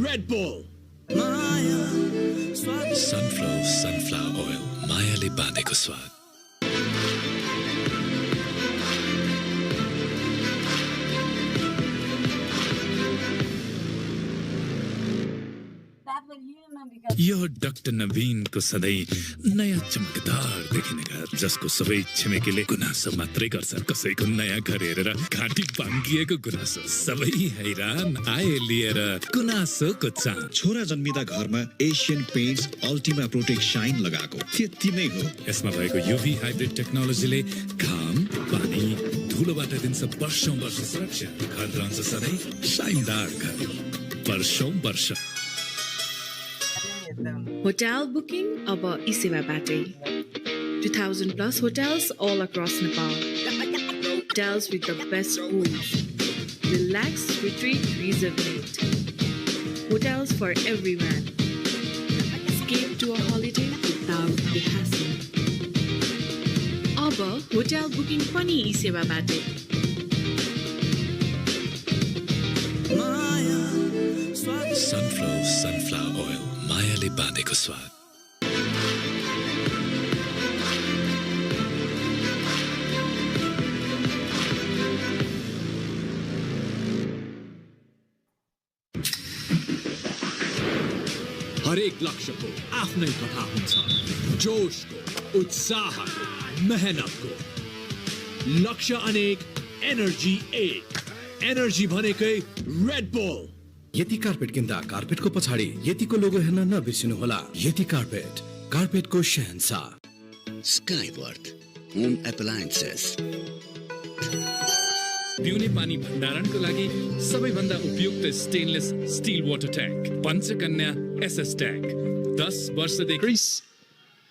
रेड बुल सनफ्लावर ओइल मायाले बाँधेको स्वाद यो डाक्टर नवीनको सधैँ नयाँ चमकदार देखिने घर जसको सबै छिमेकीले गुनासो मात्रै गर्छ कसैको नयाँ घर हेरेर घाँटी भाङ्गिएको गुनासो सबै हैरान आए लिएर गुनासोको चाम छोरा जन्मिदा घरमा Asian Paints Ultima Protect Shine लगाएको त्यति नै हो यसमा भएको युभी हाइब्रिड टेक्नोलोजीले घाम पानी धुलोबाट दिन्छ वर्षौं वर्ष सुरक्षा घर रहन्छ सधैँ शाइनदार घर वर्षौं वर्ष Hotel booking अब e-sewabaटै 2000 plus hotels all across Nepal. Hotels with the best rooms. Relax, retreat, rejuvenate. Hotels for everyone. Escape to a holiday without the hassle. अब hotel booking पनि e-sewaबाटै. Sunflower oil मायाले बाँधेको स्वाद हरेक लक्ष्यको आफ्नै कथा हुन्छ जोशको उत्साहको मेहनतको लक्ष्य अनेक एनर्जी 1 एनर्जी भनेकै रेड बुल यति कार्पेट किन्दा कार्पेटको पछाडि यतिको लोगो हेर्न नबिर्सिनुहोला यति कार्पेट कार्पेटको शहंशाह स्काईवर्थ होम एप्लायन्सेस पिउने पानी भण्डारणको लागि सबैभन्दा उपयुक्त stainless steel water tank Panchakanya SS tank 10 वर्षदेखि Greece,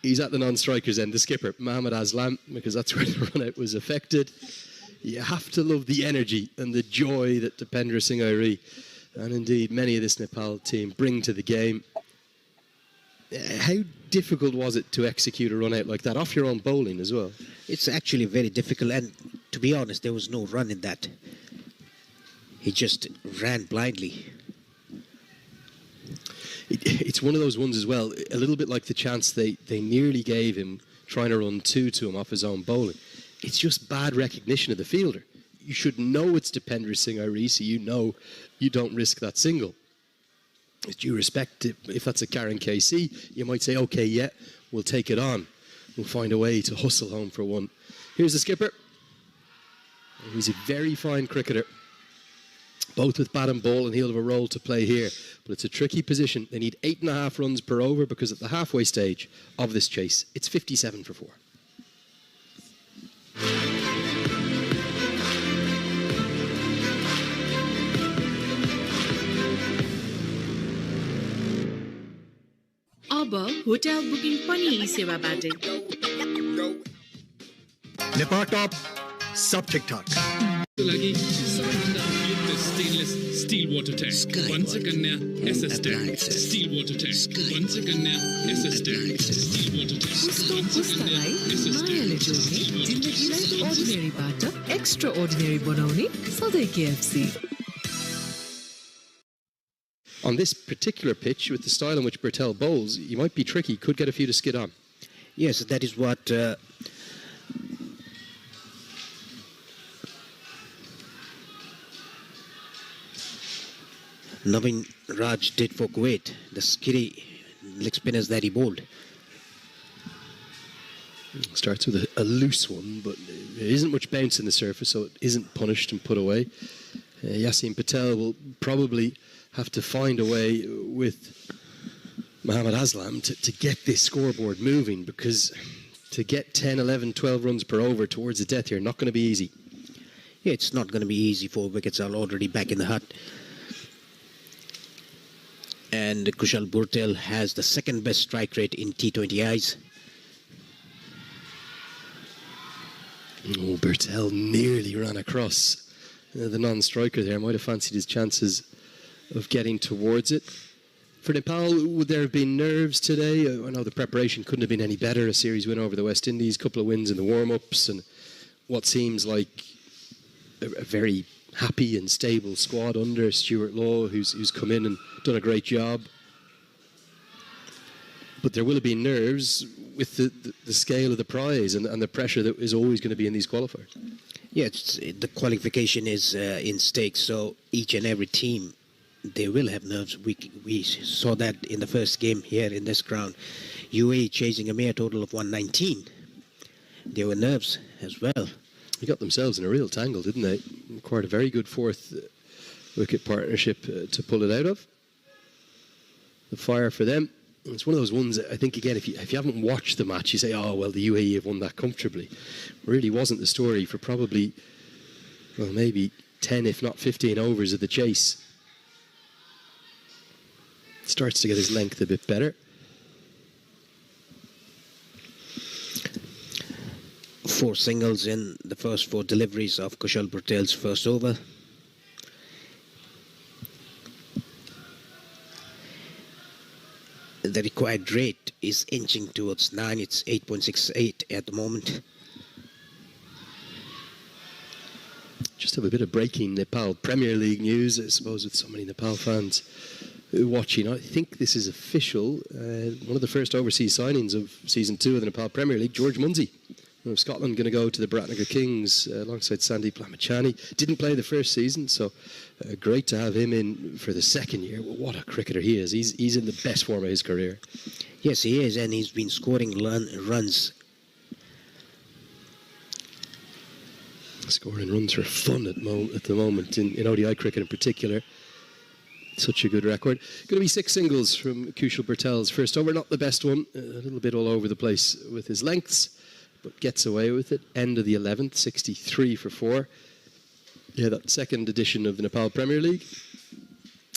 he's at the non-strikers end, the skipper, Mohamed Aslam, because that's where the run-out was affected. You have to love the energy and the joy that Dipendra Singh Airi and indeed many of this Nepal team bring to the game. How difficult was it to execute a run-out like that, off your own bowling as well? It's actually very difficult, and to be honest, there was no run in that. He just ran blindly. It's one of those ones as well, a little bit like the chance they nearly gave him trying to run two to him off his own bowling. It's just bad recognition of the fielder. You should know it's Dipendra Singh Airi, so you know you don't risk that single. With due respect, if that's a Karen KC, you might say, okay, yeah, we'll take it on. We'll find a way to hustle home for one. Here's the skipper. He's a very fine cricketer, both with bat and ball, and he'll have a role to play here. But it's a tricky position. They need 8.5 runs per over because at the halfway stage of this chase, it's 57 for 4. अब hotel booking पनि e-sewaबाटै नेपाल टप सब ठीक ठाक लागि सबैभन्दा उपयुक्त stainless steel water tank Panchakanya SS tank steel water tank Panchakanya SS tank steel water पुस्तालाई मायाले जोड्ने जिन्दगीलाई अर्डिनेरीबाट एक्स्ट्रा अर्डिनेरी बनाउने सधैँ KFC. On this particular pitch, with the style in which Bertel bowls, you might be tricky, could get a few to skid on. Yes, that is what Navin Raj did for Kuwait, the skiddy leg spinners that he bowled. Starts with a loose one, but there isn't much bounce in the surface, so it isn't punished and put away. Yasin Patel will probably have to find a way with Mohamed Aslam to get this scoreboard moving, because to get 10, 11, 12 runs per over towards the death here, not going to be easy. Yeah, it's not going to be easy. 4 wickets are already back in the hut. and Kushal Burtel has the second best strike rate in T20Is. Oh, Burtel nearly ran across the non-striker there. Might have fancied his chances of getting towards it. For Nepal, would there have been nerves today? I know the preparation couldn't have been any better. A series win over the West Indies, a couple of wins in the warm-ups, and what seems like a very happy and stable squad under Stuart Law, who's come in and done a great job. But there will have been nerves with the scale of the prize and the pressure that is always going to be in these qualifiers. Yeah, the qualification is in stakes, so each and every team, they will have nerves. We saw that in the first game here in this ground. UAE chasing a mere total of 119. There were nerves as well. They got themselves in a real tangle, didn't they? Quite a very good fourth wicket partnership to pull it out of. The fire for them. It's one of those ones that I think, again, if you haven't watched the match, you say, oh, well, the UAE have won that comfortably. Really wasn't the story for probably, well, maybe 10, if not 15 overs of the chase. Starts to get his length a bit better. Four singles in the first four deliveries of Kushal Burtel's first over. The required rate is inching towards 9. It's 8.68 at the moment. Just have a bit of breaking Nepal Premier League news, I suppose, with so many Nepal fans watching. I think this is official. One of the first overseas signings of Season 2 of the Nepal Premier League, George Munsey of Scotland, going to go to the Biratnagar Kings alongside Sandeep Lamachani. Didn't play the first season, so great to have him in for the second year. Well, what a cricketer he is. He's in the best form of his career. Yes, he is, and he's been scoring runs. Scoring runs for fun at the moment, in ODI cricket in particular. Such a good record. Going to be 6 singles from Kushal Burtel's first over. Not the best one. A little bit all over the place with his lengths, but gets away with it. End of the 11th, 63 for 4. Yeah, that second edition of the Nepal Premier League.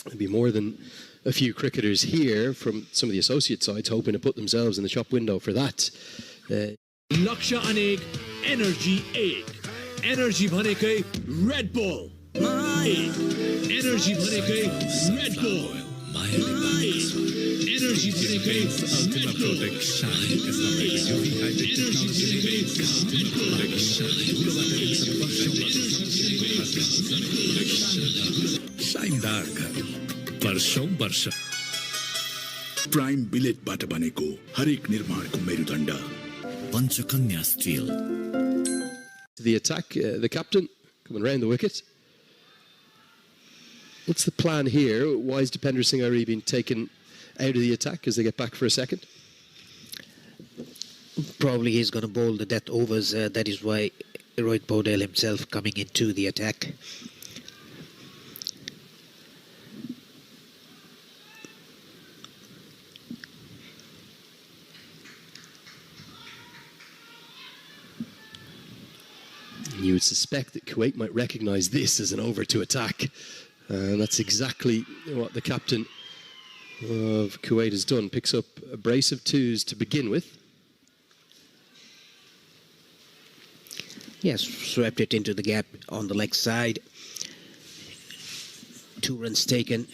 There'll be more than a few cricketers here from some of the associate sides hoping to put themselves in the shop window for that. Laksha Anek, Energy 8. Energy भनेकै Red Bull. Energy भनेकै Red Bull. Energy भनेकै Ultima Protect Shine. यसमा भएको UV hybrid technologyले Ultima Protect Shine. शानदार घर वर्षौं वर्ष prime बिलेटबाट बनेको हरेक निर्माणको मेरुदण्ड Panchakanya steel. The attack, the captain coming round the wicket. What's the plan here? Why is Dipender Singh Ari being taken out of the attack as they get back for a second? Probably he's going to bowl the death overs. That is why Rohit Paudel himself coming into the attack. You would suspect that Kuwait might recognise this as an over to attack. And that's exactly what the captain of Kuwait has done. Picks up a brace of 2s to begin with. Yes, swept it into the gap on the leg side. 2 runs taken.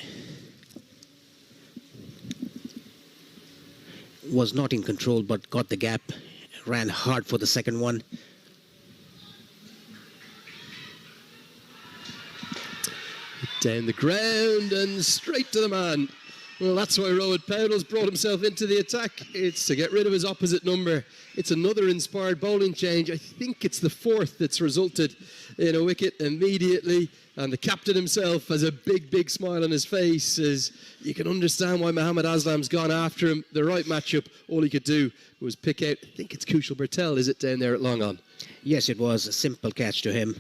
Was not in control, but got the gap. Ran hard for the second one. Down the ground and straight to the man. Well, that's why Rohit Paudil's brought himself into the attack. It's to get rid of his opposite number. It's another inspired bowling change. I think it's the 4th that's resulted in a wicket immediately. And the captain himself has a big, big smile on his face as you can understand why Mohammad Aslam's gone after him. The right matchup, all he could do was pick out, I think it's Kushal Burtel, is it, down there at long on? Yes, it was a simple catch to him.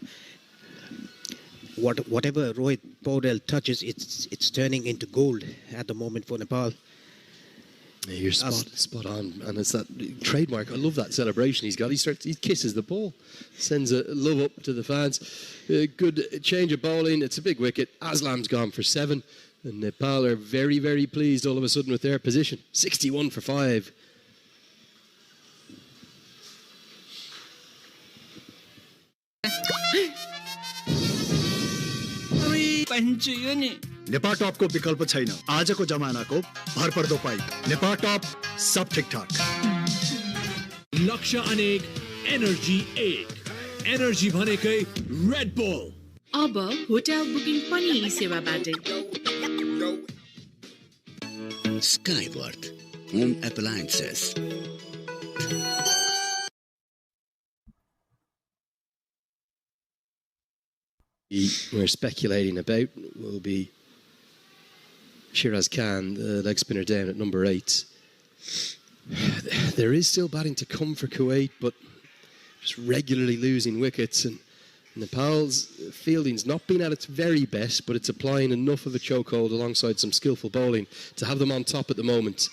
Whatever Rohit Paudel touches, it's turning into gold at the moment for Nepal. Yeah, you're spot on, and it's that trademark. I love that celebration he's got. He kisses the ball, sends a love up to the fans. Good change of bowling. It's a big wicket. Aslam's gone for 7. And Nepal are very, very pleased all of a sudden with their position. 61 for 5. Nepal top को विकल्प छैन आजको जमानाको भरपर्दो pipe Nepal top सब ठिकठाक लक्ष्य अनेक energy एक एनर्जी भनेकै रेड बुल अब होटल बुकिङ पनि यी सेवाबाटै Skyworth Home Appliances. We're speculating about will be Shiraz Khan, the leg spinner, down at number 8. There is still batting to come for Kuwait, but just regularly losing wickets, and Nepal's fielding's not been at its very best, but it's applying enough of a chokehold alongside some skillful bowling to have them on top at the moment.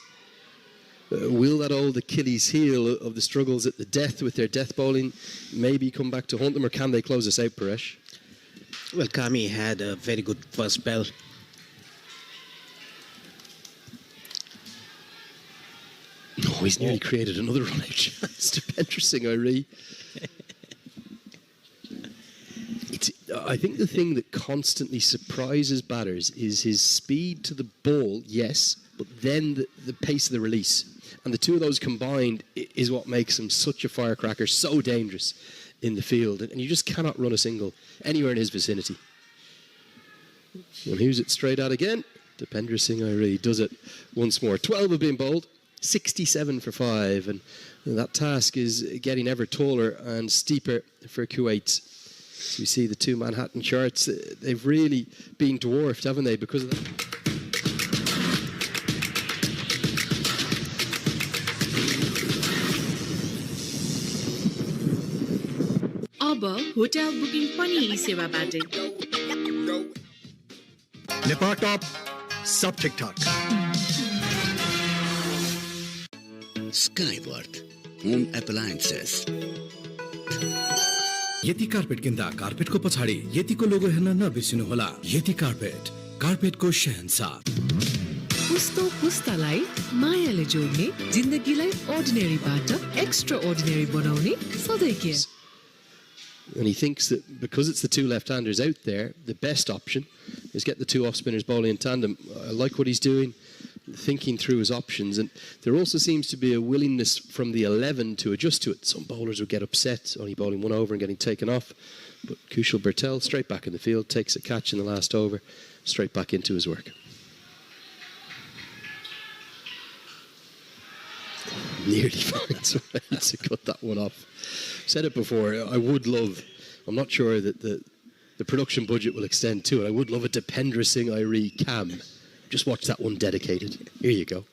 Will that old Achilles heel of the struggles at the death with their death bowling maybe come back to haunt them, or can they close us out, Paresh? Well, Kami had a very good first spell. Oh, he's nearly created another run-out chance to Singh Iree. I think the thing that constantly surprises batters is his speed to the ball, yes, but then the pace of the release. And the two of those combined is what makes him such a firecracker, so dangerous in the field. And you just cannot run a single anywhere in his vicinity. And here's it straight out again. Dipendra Singh Iree does it once more. 12 have been bowled, 67 for 5. And that task is getting ever taller and steeper for Kuwait. So we see the two Manhattan charts. They've really been dwarfed, haven't they, because of that? अब hotel booking पनि यी सेवाबाटै Nepal top सब ठिकठाक Skyworth Home Appliances. यति carpet किन्दा कार्पेटको पछाडि यतिको लोगो हेर्न नबिर्सिनुहोला। यति carpet कार्पेटको शहंशाह। पुस्तो पुस्तालाई मायाले जोड्ने जिन्दगीलाई अर्डिनेरीबाट एक्स्ट्रा अर्डिनेरी बनाउने सधैँ के And he thinks that because it's the two left-handers out there, the best option is get the two off-spinners bowling in tandem. I like what he's doing, thinking through his options. And there also seems to be a willingness from the 11 to adjust to it. Some bowlers would get upset, only bowling one over and getting taken off. But Kushal Bertel, straight back in the field, takes a catch in the last over, straight back into his work. Nearly finds a way to cut that one off. Said it before, I would love, I'm not sure that the production budget will extend to it, I would love a Dipendra Singh Iree cam. Just watch that one dedicated. Here you go.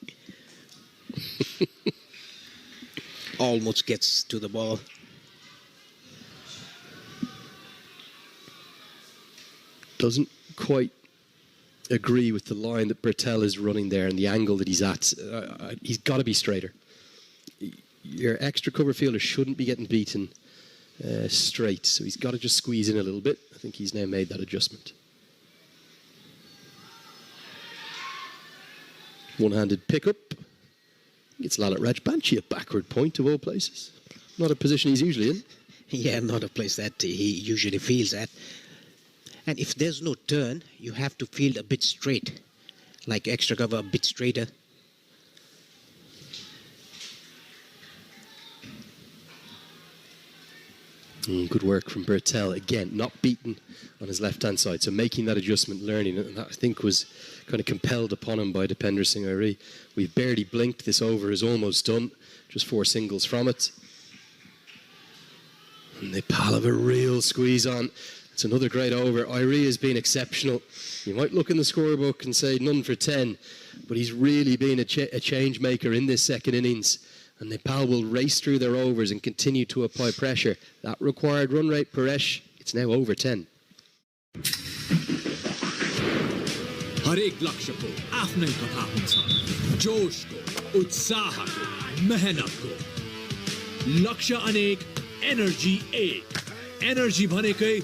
Almost gets to the ball. Doesn't quite agree with the line that Bertel is running there and the angle that he's at. He's got to be straighter. Your extra cover fielder shouldn't be getting beaten straight, so he's got to just squeeze in a little bit. I think he's now made that adjustment. One-handed pickup. It's Lalit Rajbanshi, a backward point of all places. Not a position he's usually in. Yeah, not a place that he usually fields at. And if there's no turn, you have to field a bit straight, like extra cover a bit straighter. Good work from Bertel. Again, not beaten on his left-hand side, so making that adjustment, learning, and that I think was kind of compelled upon him by Dipendra Singh Iree. We've barely blinked. This over is almost done. Just 4 singles from it. And Nepal have a real squeeze on. It's another great over. Iree has been exceptional. You might look in the scorebook and say none for 10, but he's really been a change maker in this second innings. And Nepal will race through their overs and continue to apply pressure. That required run rate, Paresh, it's now over 10. हरेक लक्ष्यको आफ्नै कथा हुन्छ जोशको उत्साहको मेहनतको लक्ष्य अनेक energy एक energy भनेकै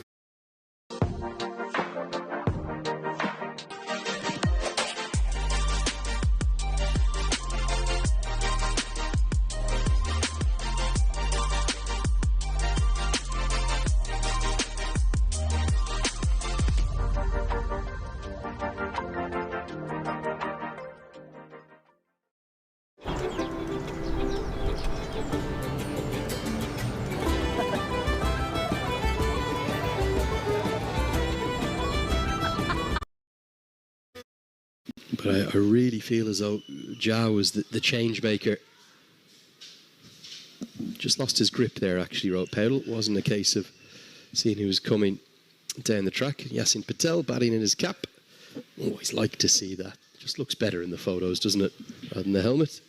But I really feel as though Jao was the change maker. Just lost his grip there, actually, Rohit Paudel. It wasn't a case of seeing who was coming down the track. Yasin Patel batting in his cap. Always like to see that. Just looks better in the photos, doesn't it, rather than the helmet.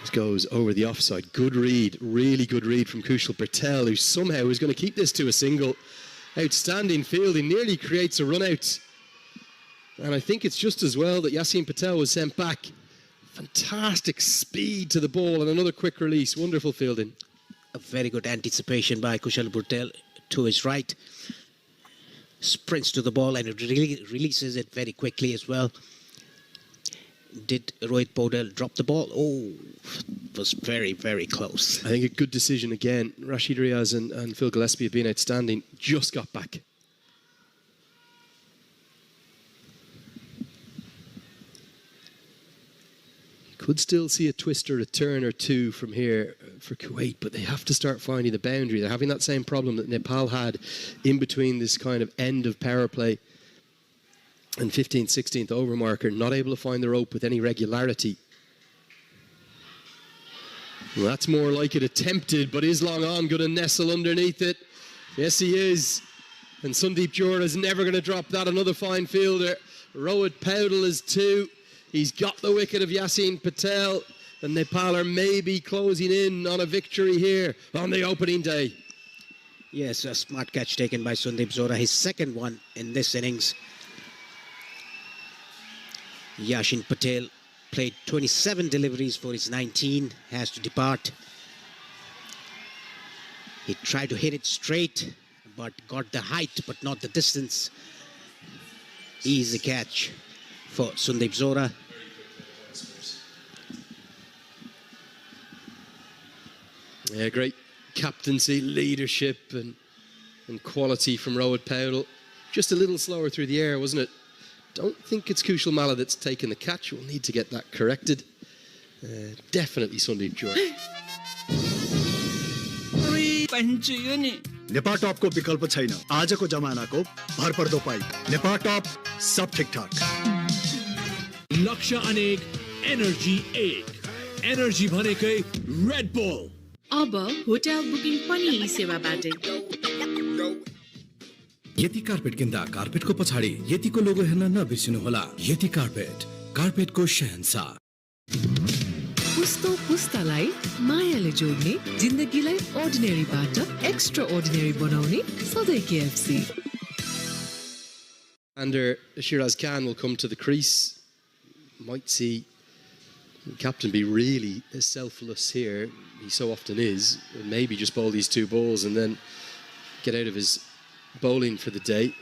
This goes over the offside. Good read, really good read from Kushal Patel, who somehow is going to keep this to a single. Outstanding fielding, nearly creates a run out. And I think it's just as well that Yasin Patel was sent back. Fantastic speed to the ball and another quick release. Wonderful fielding. A very good anticipation by Kushal Patel to his right. Sprints to the ball and releases it very quickly as well. Did Rohit Paudel drop the ball? Oh, it was very, very close. I think a good decision again. Rashid Riaz and Phil Gillespie have been outstanding. Just got back. Could still see a twist or a turn or two from here for Kuwait, but they have to start finding the boundary. They're having that same problem that Nepal had in between this kind of end of power play and 15th, 16th over marker, not able to find the rope with any regularity. Well, that's more like it attempted, but is long on, going to nestle underneath it. Yes, he is. And Sandeep Johra is never going to drop that. Another fine fielder. Rohit Paudel is two. He's got the wicket of Yasin Patel, and Nepal are maybe closing in on a victory here on the opening day. Yes, a smart catch taken by Sandeep Johra, his second one in this innings. Yasin Patel played 27 deliveries for his 19, has to depart. He tried to hit it straight, but got the height, but not the distance. Easy catch for Sandeep Johra. Yeah, great captaincy, leadership and quality from Rohit Paudel. Just a little slower through the air, wasn't it? Don't think it's Kushal Malla that's taken the catch. We'll need to get that corrected. Definitely Sandeep Johra. Nipah top को विकल्प छैन आजको जमानाको भरपर्दो pipe Nipah top सब ठीकठाक लक्ष्य अनेक energy एक एनर्जी भनेकै रेड बुल अब होटल बुकिङ पनि यी सेवाबाटै यति कार्पेट किन्दा कार्पेटको पछाडि यतिको लोगो हेर्न नबिर्सिनु होला यति कार्पेट कार्पेटको शहंशाह पुस्तो पुस्तालाई मायाले जोड्ने जिन्दगीलाई अर्डिनेरीबाट एक्स्ट्रा अर्डिनेरी बनाउने सधैँ KFC. Under Shiraz Khan will come to the crease. Might see the captain be really selfless here. He so often is. And maybe just bowl these two balls and then get out of his bowling for the day.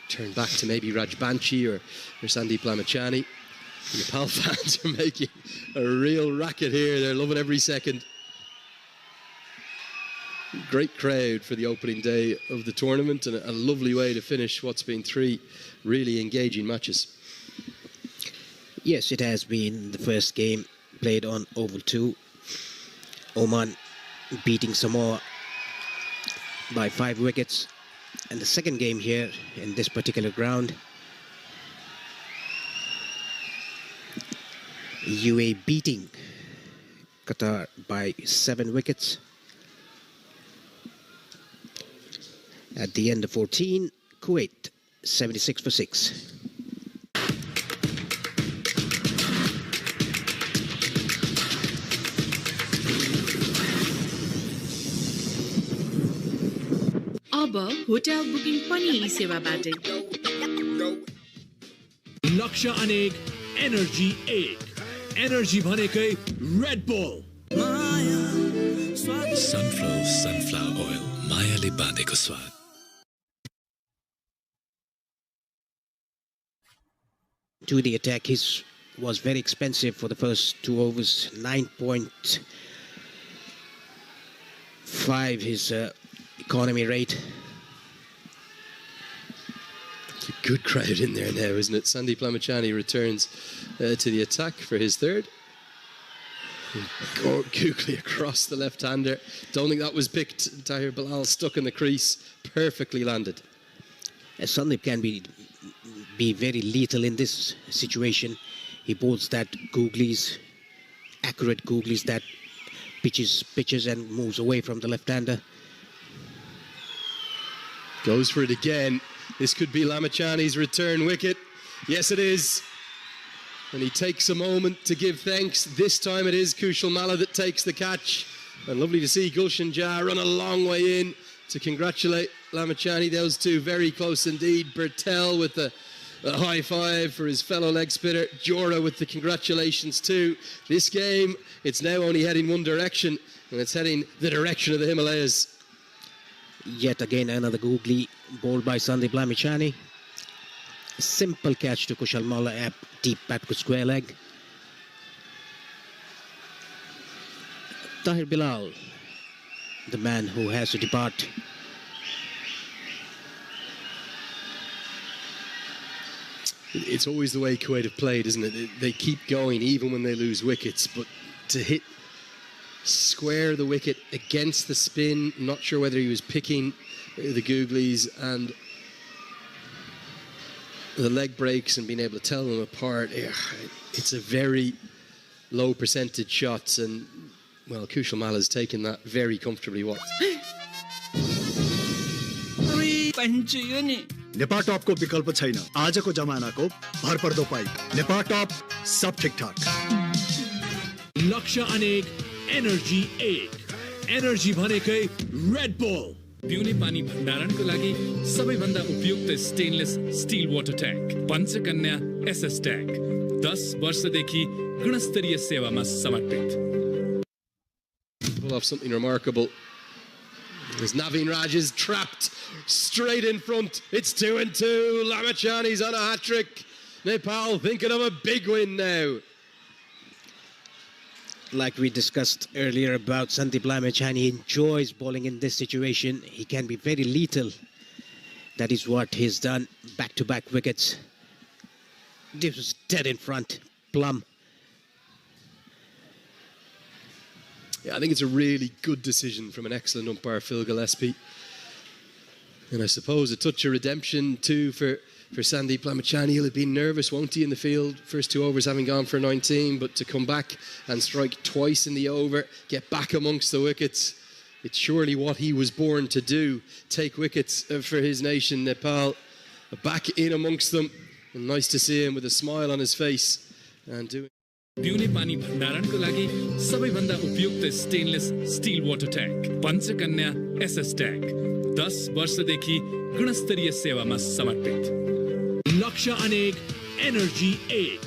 Turn back to maybe Raj Banchi or Sandeep Lamachani. The Nepal fans are making a real racket here. They're loving every second. Great crowd for the opening day of the tournament and a lovely way to finish what's been three really engaging matches. Yes, it has been the first game played on Oval 2. Oman beating Samoa by 5 wickets. And the second game here in this particular ground, UAE beating Qatar by 7 wickets. At the end of 14, Kuwait 76 for 6. अब hotel booking पनि यी सेवाबाटै लक्ष्य अनेक energy एक energy भनेकै Red bull sunflower oil मायाले बाँधेको स्वाद To the attack, his was very expensive for the first 2 overs. 9.5 his economy rate. It's a good crowd in there now, isn't it? Sandeep Lamachani returns to the attack for his third. Googly across the left-hander. Don't think that was picked. Tahir Bilal stuck in the crease. Perfectly landed. Sandeep can be be very lethal in this situation. He bowls that googlies, accurate googlies that pitches and moves away from the left-hander. Goes for it again. This could be Lamachani's return wicket. Yes, it is. And he takes a moment to give thanks. This time it is Kushal Malla that takes the catch. And lovely to see Gulshan Jha run a long way in to congratulate Lamachani. Those two very close indeed. Bertel with a high five for his fellow leg spinner. Jora with the congratulations too. This game, it's now only heading one direction, and it's heading the direction of the Himalayas. Yet again another googly bowled by Sandeep Lamachani. Simple catch to Kushal Malla at deep back to square leg. Tahir Bilal, the man who has to depart. It's always the way Kuwait have played, isn't it? They keep going even when they lose wickets, but to hit square the wicket against the spin, not sure whether he was picking the googlies and the leg breaks and being able to tell them apart. It's a very low percentage shots, and well, Kushal Malla has taken that very comfortably. What? Nipah top को विकल्प छैन आजको जमानाको भरपर्दो pipe Nipah top सब ठीकठाक लक्ष्य अनेक energy एक एनर्जी भनेकै रेड बुल पिउने पानी भण्डारणको लागि सबैभन्दा उपयुक्त stainless steel water tank Panchakanya SS tank 10 वर्षदेखि गुणस्तरीय सेवामा समर्पित. Pull off something remarkable. As Naveen Raj is trapped straight in front. It's 2-2. Lamachani's on a hat-trick. Nepal thinking of a big win now. Like we discussed earlier about Sandeep Lamachani, he enjoys bowling in this situation. He can be very lethal. That is what he's done. Back-to-back wickets. This was dead in front. Plum. Yeah, I think it's a really good decision from an excellent umpire, Phil Gillespie. And I suppose a touch of redemption too for Sandeep Lamachani. He'll have been nervous, won't he, in the field? First 2 overs having gone for 19, but to come back and strike twice in the over, get back amongst the wickets, it's surely what he was born to do. Take wickets for his nation, Nepal. Back in amongst them. And nice to see him with a smile on his face and doing. पिउने पानी भण्डारणको लागि सबैभन्दा उपयुक्त stainless steel water tank Panchakanya SS tank 10 वर्षदेखि गुणस्तरीय सेवामा समर्पित. लक्ष्य अनेक एनर्जी एक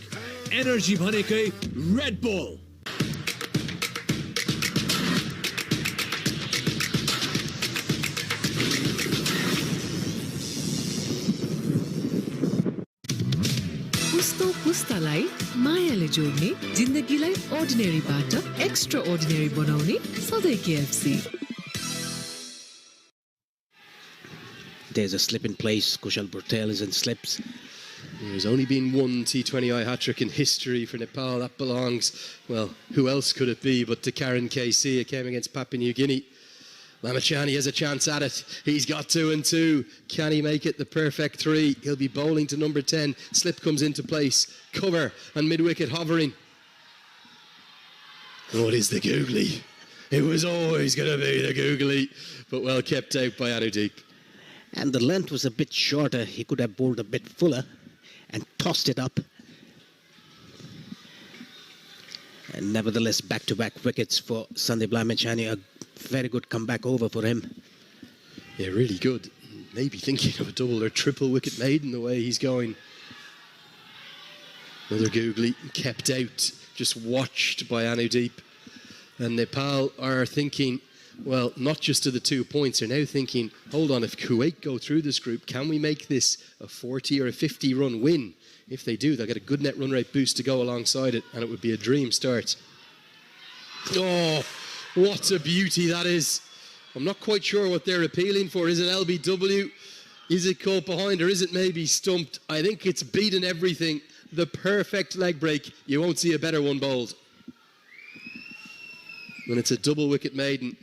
एनर्जी भनेकै रेड बुल पुस्तालाई मायाले जोड्ने जिन्दगीलाई अर्डिनेरीबाट एक्स्ट्रा अर्डिनेरी बनाउने सधैँ KFC. There's a slip in place. Kushal Bertel is in slips. There's only been one T20I hat-trick in history for Nepal. That belongs, well, who else could it be but to Karen KC. It came against Papua New Guinea. Lamachani has a chance at it. He's got 2 and 2. Can he make it the perfect 3? He'll be bowling to number 10. Slip comes into place. Cover and mid-wicket hovering. What is the googly? It was always going to be the googly, but well kept out by Anudeep. And the length was a bit shorter. He could have bowled a bit fuller and tossed it up. And nevertheless, back-to-back wickets for Sandeep Lamachani. A very good comeback over for him. Yeah, really good. Maybe thinking of a double or triple wicket maiden the way he's going. Another googly kept out, just watched by Anudeep. And Nepal are thinking, well, not just to the 2 points, they're now thinking, hold on, if Kuwait go through this group, can we make this a 40 or a 50 run win? If they do, they'll get a good net run rate boost to go alongside it, and it would be a dream start. Oh, what a beauty that is. I'm not quite sure what they're appealing for. Is it LBW? Is it caught behind, or is it maybe stumped? I think it's beaten everything. The perfect leg break. You won't see a better one bowled. When it's a double wicket maiden,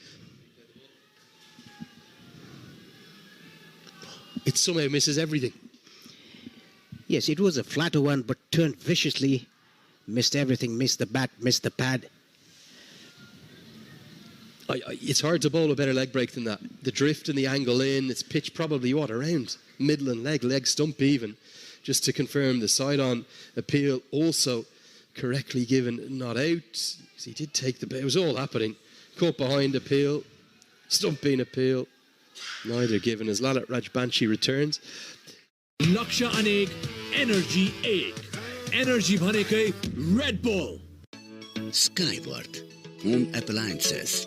it somehow misses everything. Yes, it was a flatter one, but turned viciously, missed everything, missed the bat, missed the pad. It's hard to bowl a better leg break than that. The drift and the angle in, it's pitched probably, around middle and leg stump even, just to confirm the side-on appeal also correctly given, not out. He did take the... It was all happening. Caught behind appeal, stumping appeal, neither given as Lalit Rajbanshi returns. लक्ष्य अनेक energy एक energy भनेकै Red Bull Skyworth Home Appliances.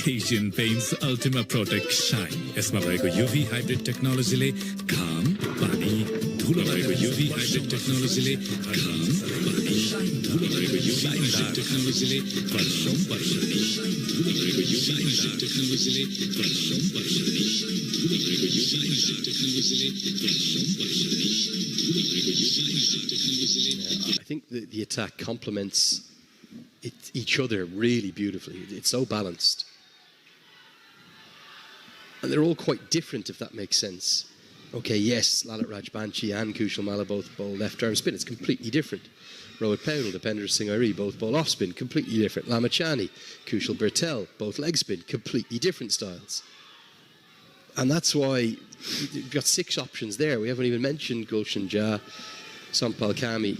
Asian Paints Ultima Protect Shine यसमा भएको UV hybrid टेक्नोलोजीले घाम पानी धुलो भएको UV hybrid टेक्नोलोजीले घाम पानी धुलो भएको UV hybrid टेक्नोलोजीले वर्षौं वर्षौं धुलो भएको UV hybrid टेक्नोलोजीले वर्षौं वर्षौं धुलो भएको UV hybrid टेक्नोलोजीले वर्षौं वर्षौं धुलो भएको UV hybrid टेक्नोलोजीले I think the attack complements each other really beautifully. It's so balanced. And they're all quite different, if that makes sense. Okay, yes, Lalit Rajbanshi and Kushal Malla both bowl left-arm spin. It's completely different. Rohit Paudel, Depender Singh Airi, both bowl off-spin, completely different. Lamachani, Kushal Bertel, both leg-spin, completely different styles. And that's why you've got 6 options there. We haven't even mentioned Gulshan Jha, Sampal Kami,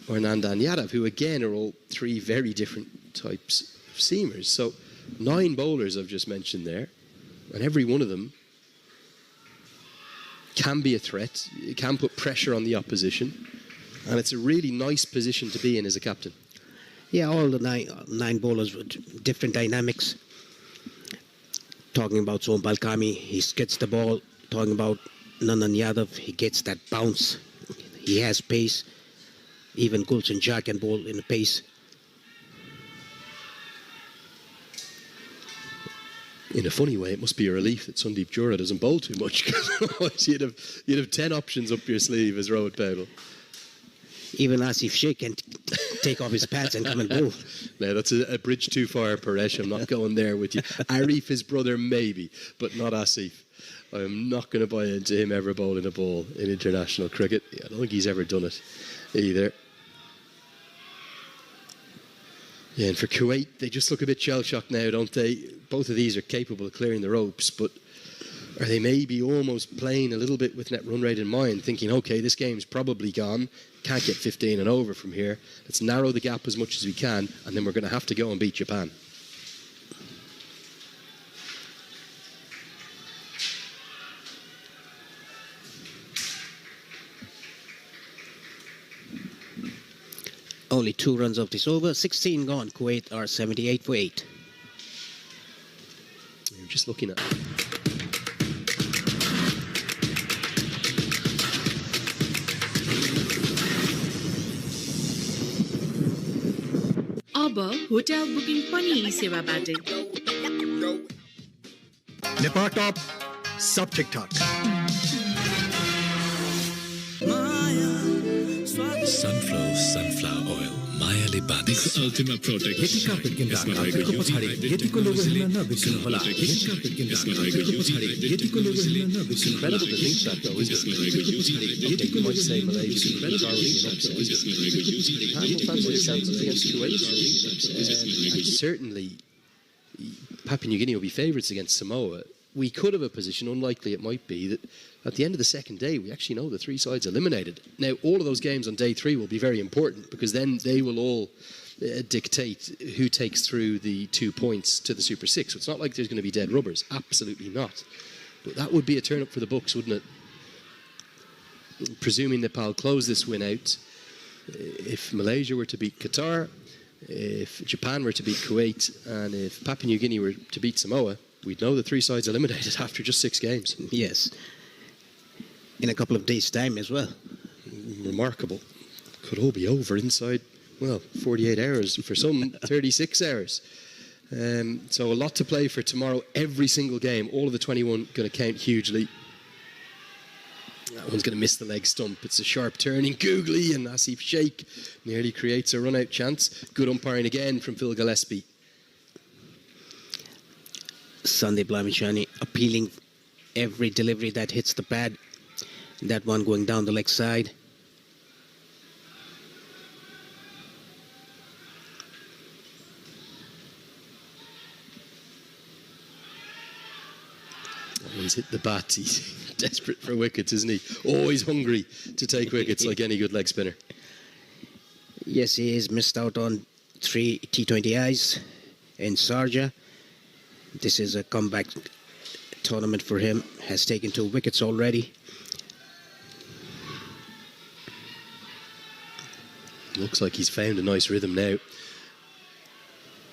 or Nandan Yadav, who again are all 3 very different types of seamers. So 9 bowlers I've just mentioned there. And every one of them can be a threat. It can put pressure on the opposition. And it's a really nice position to be in as a captain. Yeah, all the nine bowlers with different dynamics. Talking about Sompal Kami, he gets the ball. Talking about Nandan Yadav, he gets that bounce. He has pace. Even Gulshan Jha can bowl in a pace. In a funny way, it must be a relief that Sandeep Jura doesn't bowl too much, because otherwise you'd have 10 options up your sleeve as Rohit Paudel. Even Asif Sheikh can take off his pads and come and bowl. No, that's a bridge too far, Paresh. I'm not going there with you. Arif, his brother, maybe, but not Asif. I'm not going to buy into him ever bowling a ball in international cricket. I don't think he's ever done it either. Yeah, and for Kuwait, they just look a bit shell-shocked now, don't they? Both of these are capable of clearing the ropes, but are they maybe almost playing a little bit with net run rate in mind, thinking, okay, this game's probably gone, can't get 15 and over from here, let's narrow the gap as much as we can, and then we're going to have to go and beat Japan. Only 2 runs of this over, 16 gone. Kuwait are 78 for 8. You're just looking at अब hotel booking पनि यी सेवाबाटै Nepal top सब ठीक ठाक Sunflower oil मायाले बाँधेको Ultima Protect यति carpet किन्दा कार्पेटको पछाडि यतिको लोगो हेर्न नबिर्सनु होला यति कार्पेट किन्दा कार्पेटको पछाडि यतिको लोगो हेर्न नबिर्सनु होला incredible to think that, though, isn't it? Okay, you might say Malaysia is already an upset. Japan will fancy themselves against Kuwait. And certainly, Papua New Guinea will be favourites against Samoa. We could have a position, unlikely it might be, that at the end of the second day, we actually know the 3 sides eliminated. Now, all of those games on day 3 will be very important, because then they will all dictate who takes through the 2 points to the Super 6. So it's not like there's going to be dead rubbers. Absolutely not. But that would be a turn up for the books, wouldn't it? Presuming Nepal close this win out, if Malaysia were to beat Qatar, if Japan were to beat Kuwait, and if Papua New Guinea were to beat Samoa, we'd know the 3 sides eliminated after just 6 games. Yes. In a couple of days' time as well. Remarkable. Could all be over inside, well, 48 hours. For some, 36 hours. So a lot to play for tomorrow. Every single game, all of the 21 going to count hugely. That one's going to miss the leg stump. It's a sharp turning. Googly, and Asif Sheikh nearly creates a run-out chance. Good umpiring again from Phil Gillespie. Sandeep Lamachani appealing every delivery that hits the pad. That one going down the leg side. He's hit the bat. He's desperate for wickets, isn't he? Always hungry to take wickets like any good leg spinner. Yes, he has missed out on 3 T20Is in Sharjah. This is a comeback tournament for him. Has taken 2 wickets already. Looks like he's found a nice rhythm now.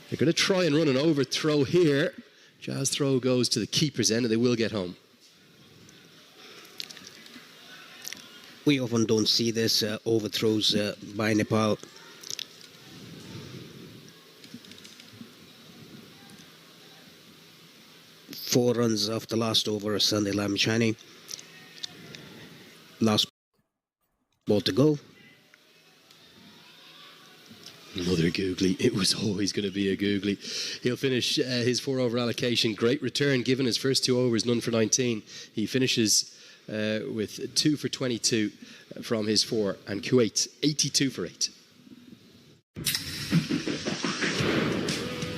They're going to try and run an overthrow here. Jazz throw goes to the keeper's end and they will get home. We often don't see this overthrows by Nepal. Four runs off the last over, Sunday Lamichhane. Last ball to go. Another googly. It was always going to be a googly. He'll finish his 4 over allocation. Great return given his first 2 overs, none for 19. He finishes with 2 for 22 from his 4, and Kuwait 82 for 8.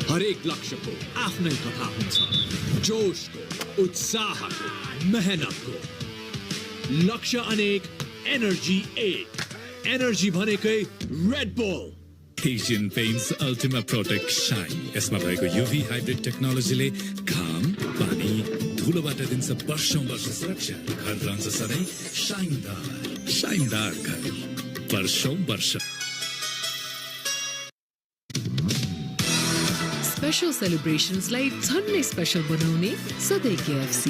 हरेक लक्ष्य को आफ्नै कथा हुन्छ जोशको उत्साहको मेहनतको लक्ष्य अनेक energy 8 energy भनेकै Red bull Asian Paints Ultima Protect Shine यसमा भएको UV हाइब्रिड टेक्नोलोजीले घाम पानी धुलोबाट दिन्छ वर्षौं वर्ष सुरक्षा घर रहन्छ सधैँ शाइनदार घर वर्षौं वर्ष Special celebrations like झन्नै special बनाउने सधैँ KFC.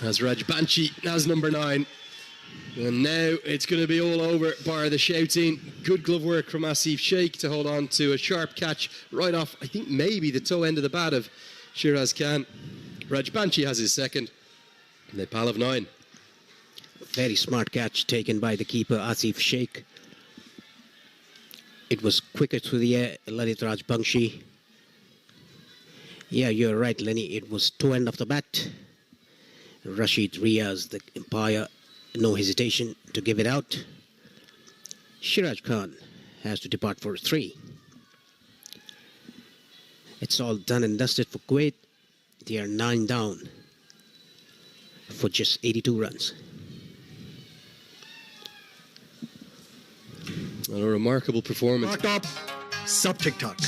As Rajbanshi as number 9. And now it's going to be all over, bar the shouting. Good glove work from Asif Sheikh to hold on to a sharp catch right off, I think maybe the toe end of the bat of Shiraz Khan. Rajbanshi has his second. Nepal of 9. Very smart catch taken by the keeper, Asif Sheikh. It was quicker through the air, Lalit Rajbanshi. Yeah, you're right, Lenny. It was toe end of the bat. Rashid Riaz, the umpire, no hesitation to give it out. Shiraz Khan has to depart for 3. It's all done and dusted for Kuwait. They are 9 down for just 82 runs. A remarkable performance. Top, sab thik thak.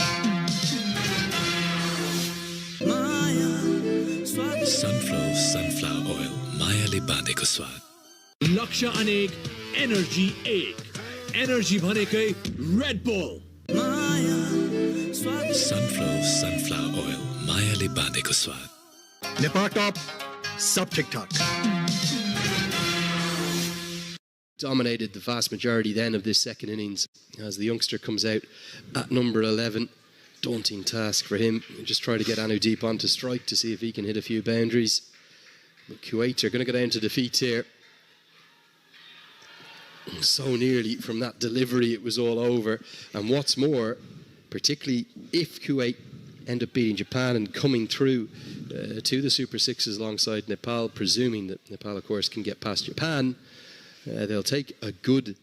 Sunflower oil मायाले बाँधेको स्वाद लक्ष्य अनेक energy 8 energy भनेकै Red bull sunflower oil मायाले बाँधेको स्वाद Nepal top, sab thik thak. Dominated the vast majority then of this second innings as the youngster comes out at number 11. Daunting task for him. Just try to get Anudeep onto strike to see if he can hit a few boundaries. But Kuwait are going to go down to defeat here. So nearly from that delivery it was all over. And what's more, particularly if Kuwait end up beating Japan and coming through to the Super Sixes alongside Nepal, presuming that Nepal of course can get past Japan, they'll take a good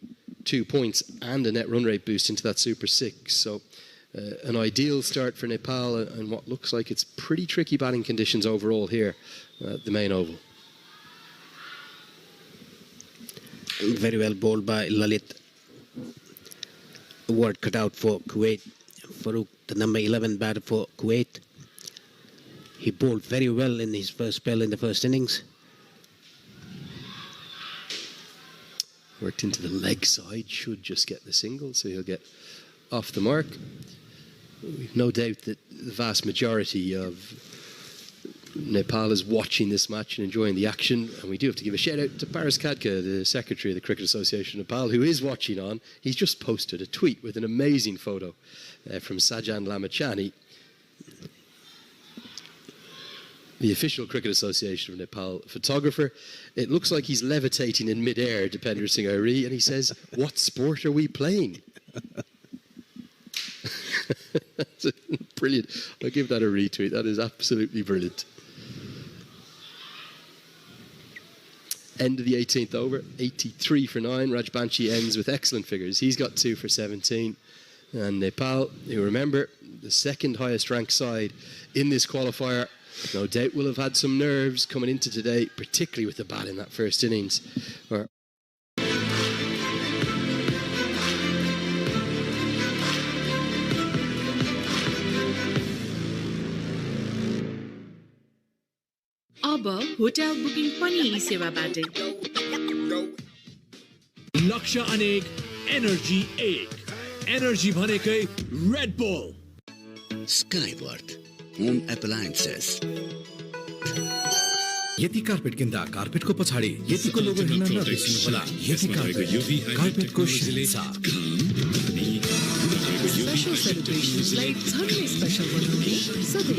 2 points and a net run rate boost into that Super Six. So an ideal start for Nepal and what looks like it's pretty tricky batting conditions overall here at the main oval. Very well bowled by Lalit. Word cut out for Kuwait. Farooq, the number 11 batter for Kuwait. He bowled very well in his first spell in the first innings. Worked into the leg side, should just get the single, so he'll get off the mark. We've no doubt that the vast majority of Nepal is watching this match and enjoying the action, and we do have to give a shout out to Paras Khadka, the Secretary of the Cricket Association of Nepal, who is watching on. He's just posted a tweet with an amazing photo from Sajan Lamachani, the official Cricket Association of Nepal photographer. It looks like he's levitating in mid-air, Dipender Singh Airi, and he says, "What sport are we playing?" That's brilliant. I'll give that a retweet. That is absolutely brilliant. End of the 18th over, 83 for 9. Rajbanshi ends with excellent figures. He's got 2 for 17. And Nepal, you remember, the second highest ranked side in this qualifier, no doubt will have had some nerves coming into today, particularly with the bat in that first innings. अब hotel booking पनि यी सेवाबाटै लक्ष्य अनेक energy एक energy भनेकै Red Bull Skyworth Home Appliances. यति carpet किन्दा कार्पेटको पछाडि यतिको लोगो हेर्न नबिर्सनु होला यति कार्पेटको शिल्सा Special celebrations like Sunday special बनाउने सधैँ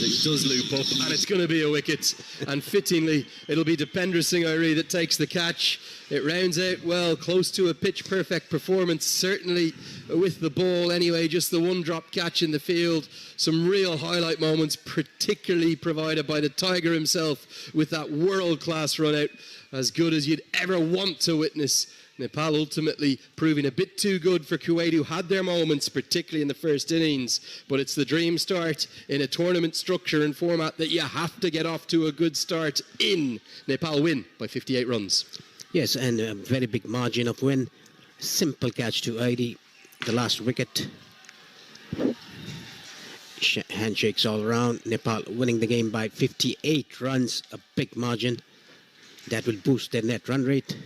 It does loop up, and it's going to be a wicket. And fittingly, it'll be Dipender Singh Airi that takes the catch. It rounds out well, close to a pitch-perfect performance, certainly with the ball anyway, just the one-drop catch in the field. Some real highlight moments, particularly provided by the Tiger himself with that world-class run-out, as good as you'd ever want to witness. Nepal ultimately proving a bit too good for Kuwait, who had their moments, particularly in the first innings. But it's the dream start in a tournament structure and format that you have to get off to a good start in. Nepal win by 58 runs. Yes, and a very big margin of win. Simple catch to Airi, the last wicket. Handshakes all around. Nepal winning the game by 58 runs, a big margin. That will boost their net run rate.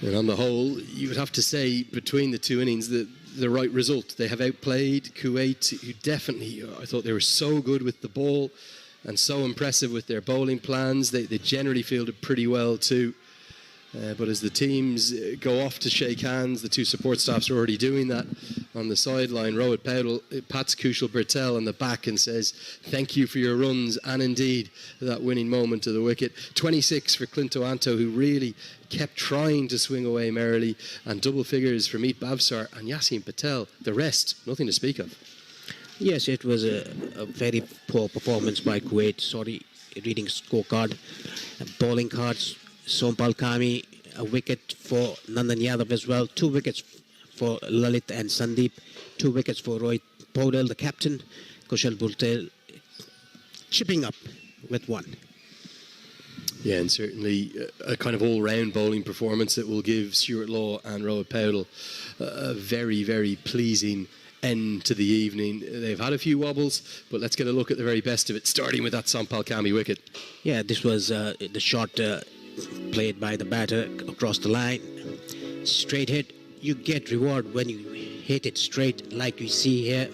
And on the whole, you would have to say between the two innings the right result. They have outplayed Kuwait, who definitely, I thought they were so good with the ball and so impressive with their bowling plans. They generally fielded pretty well too. But as the teams go off to shake hands, the two support staffs are already doing that on the sideline. Rohit Paudel pats Kushal Bertel on the back and says, thank you for your runs, and indeed that winning moment of the wicket. 26 for Clinto Anto, who really kept trying to swing away merrily, and double figures for Meet Bavsar and Yasin Patel. The rest, nothing to speak of. Yes, it was a very poor performance by Kuwait. Sorry, reading scorecard. Bowling cards, Sompal Kami, a wicket for Nandan Yadav as well. 2 wickets for Lalit and Sandeep. 2 wickets for Rohit Paudel, the captain. Kushal Bertel chipping up with 1. Yeah, and certainly a kind of all-round bowling performance that will give Stuart Law and Rohit Paudel a very, very pleasing end to the evening. They've had a few wobbles, but let's get a look at the very best of it, starting with that Sompal Kami wicket. Yeah, this was the shot played by the batter across the line. Straight hit. You get reward when you hit it straight, like you see here.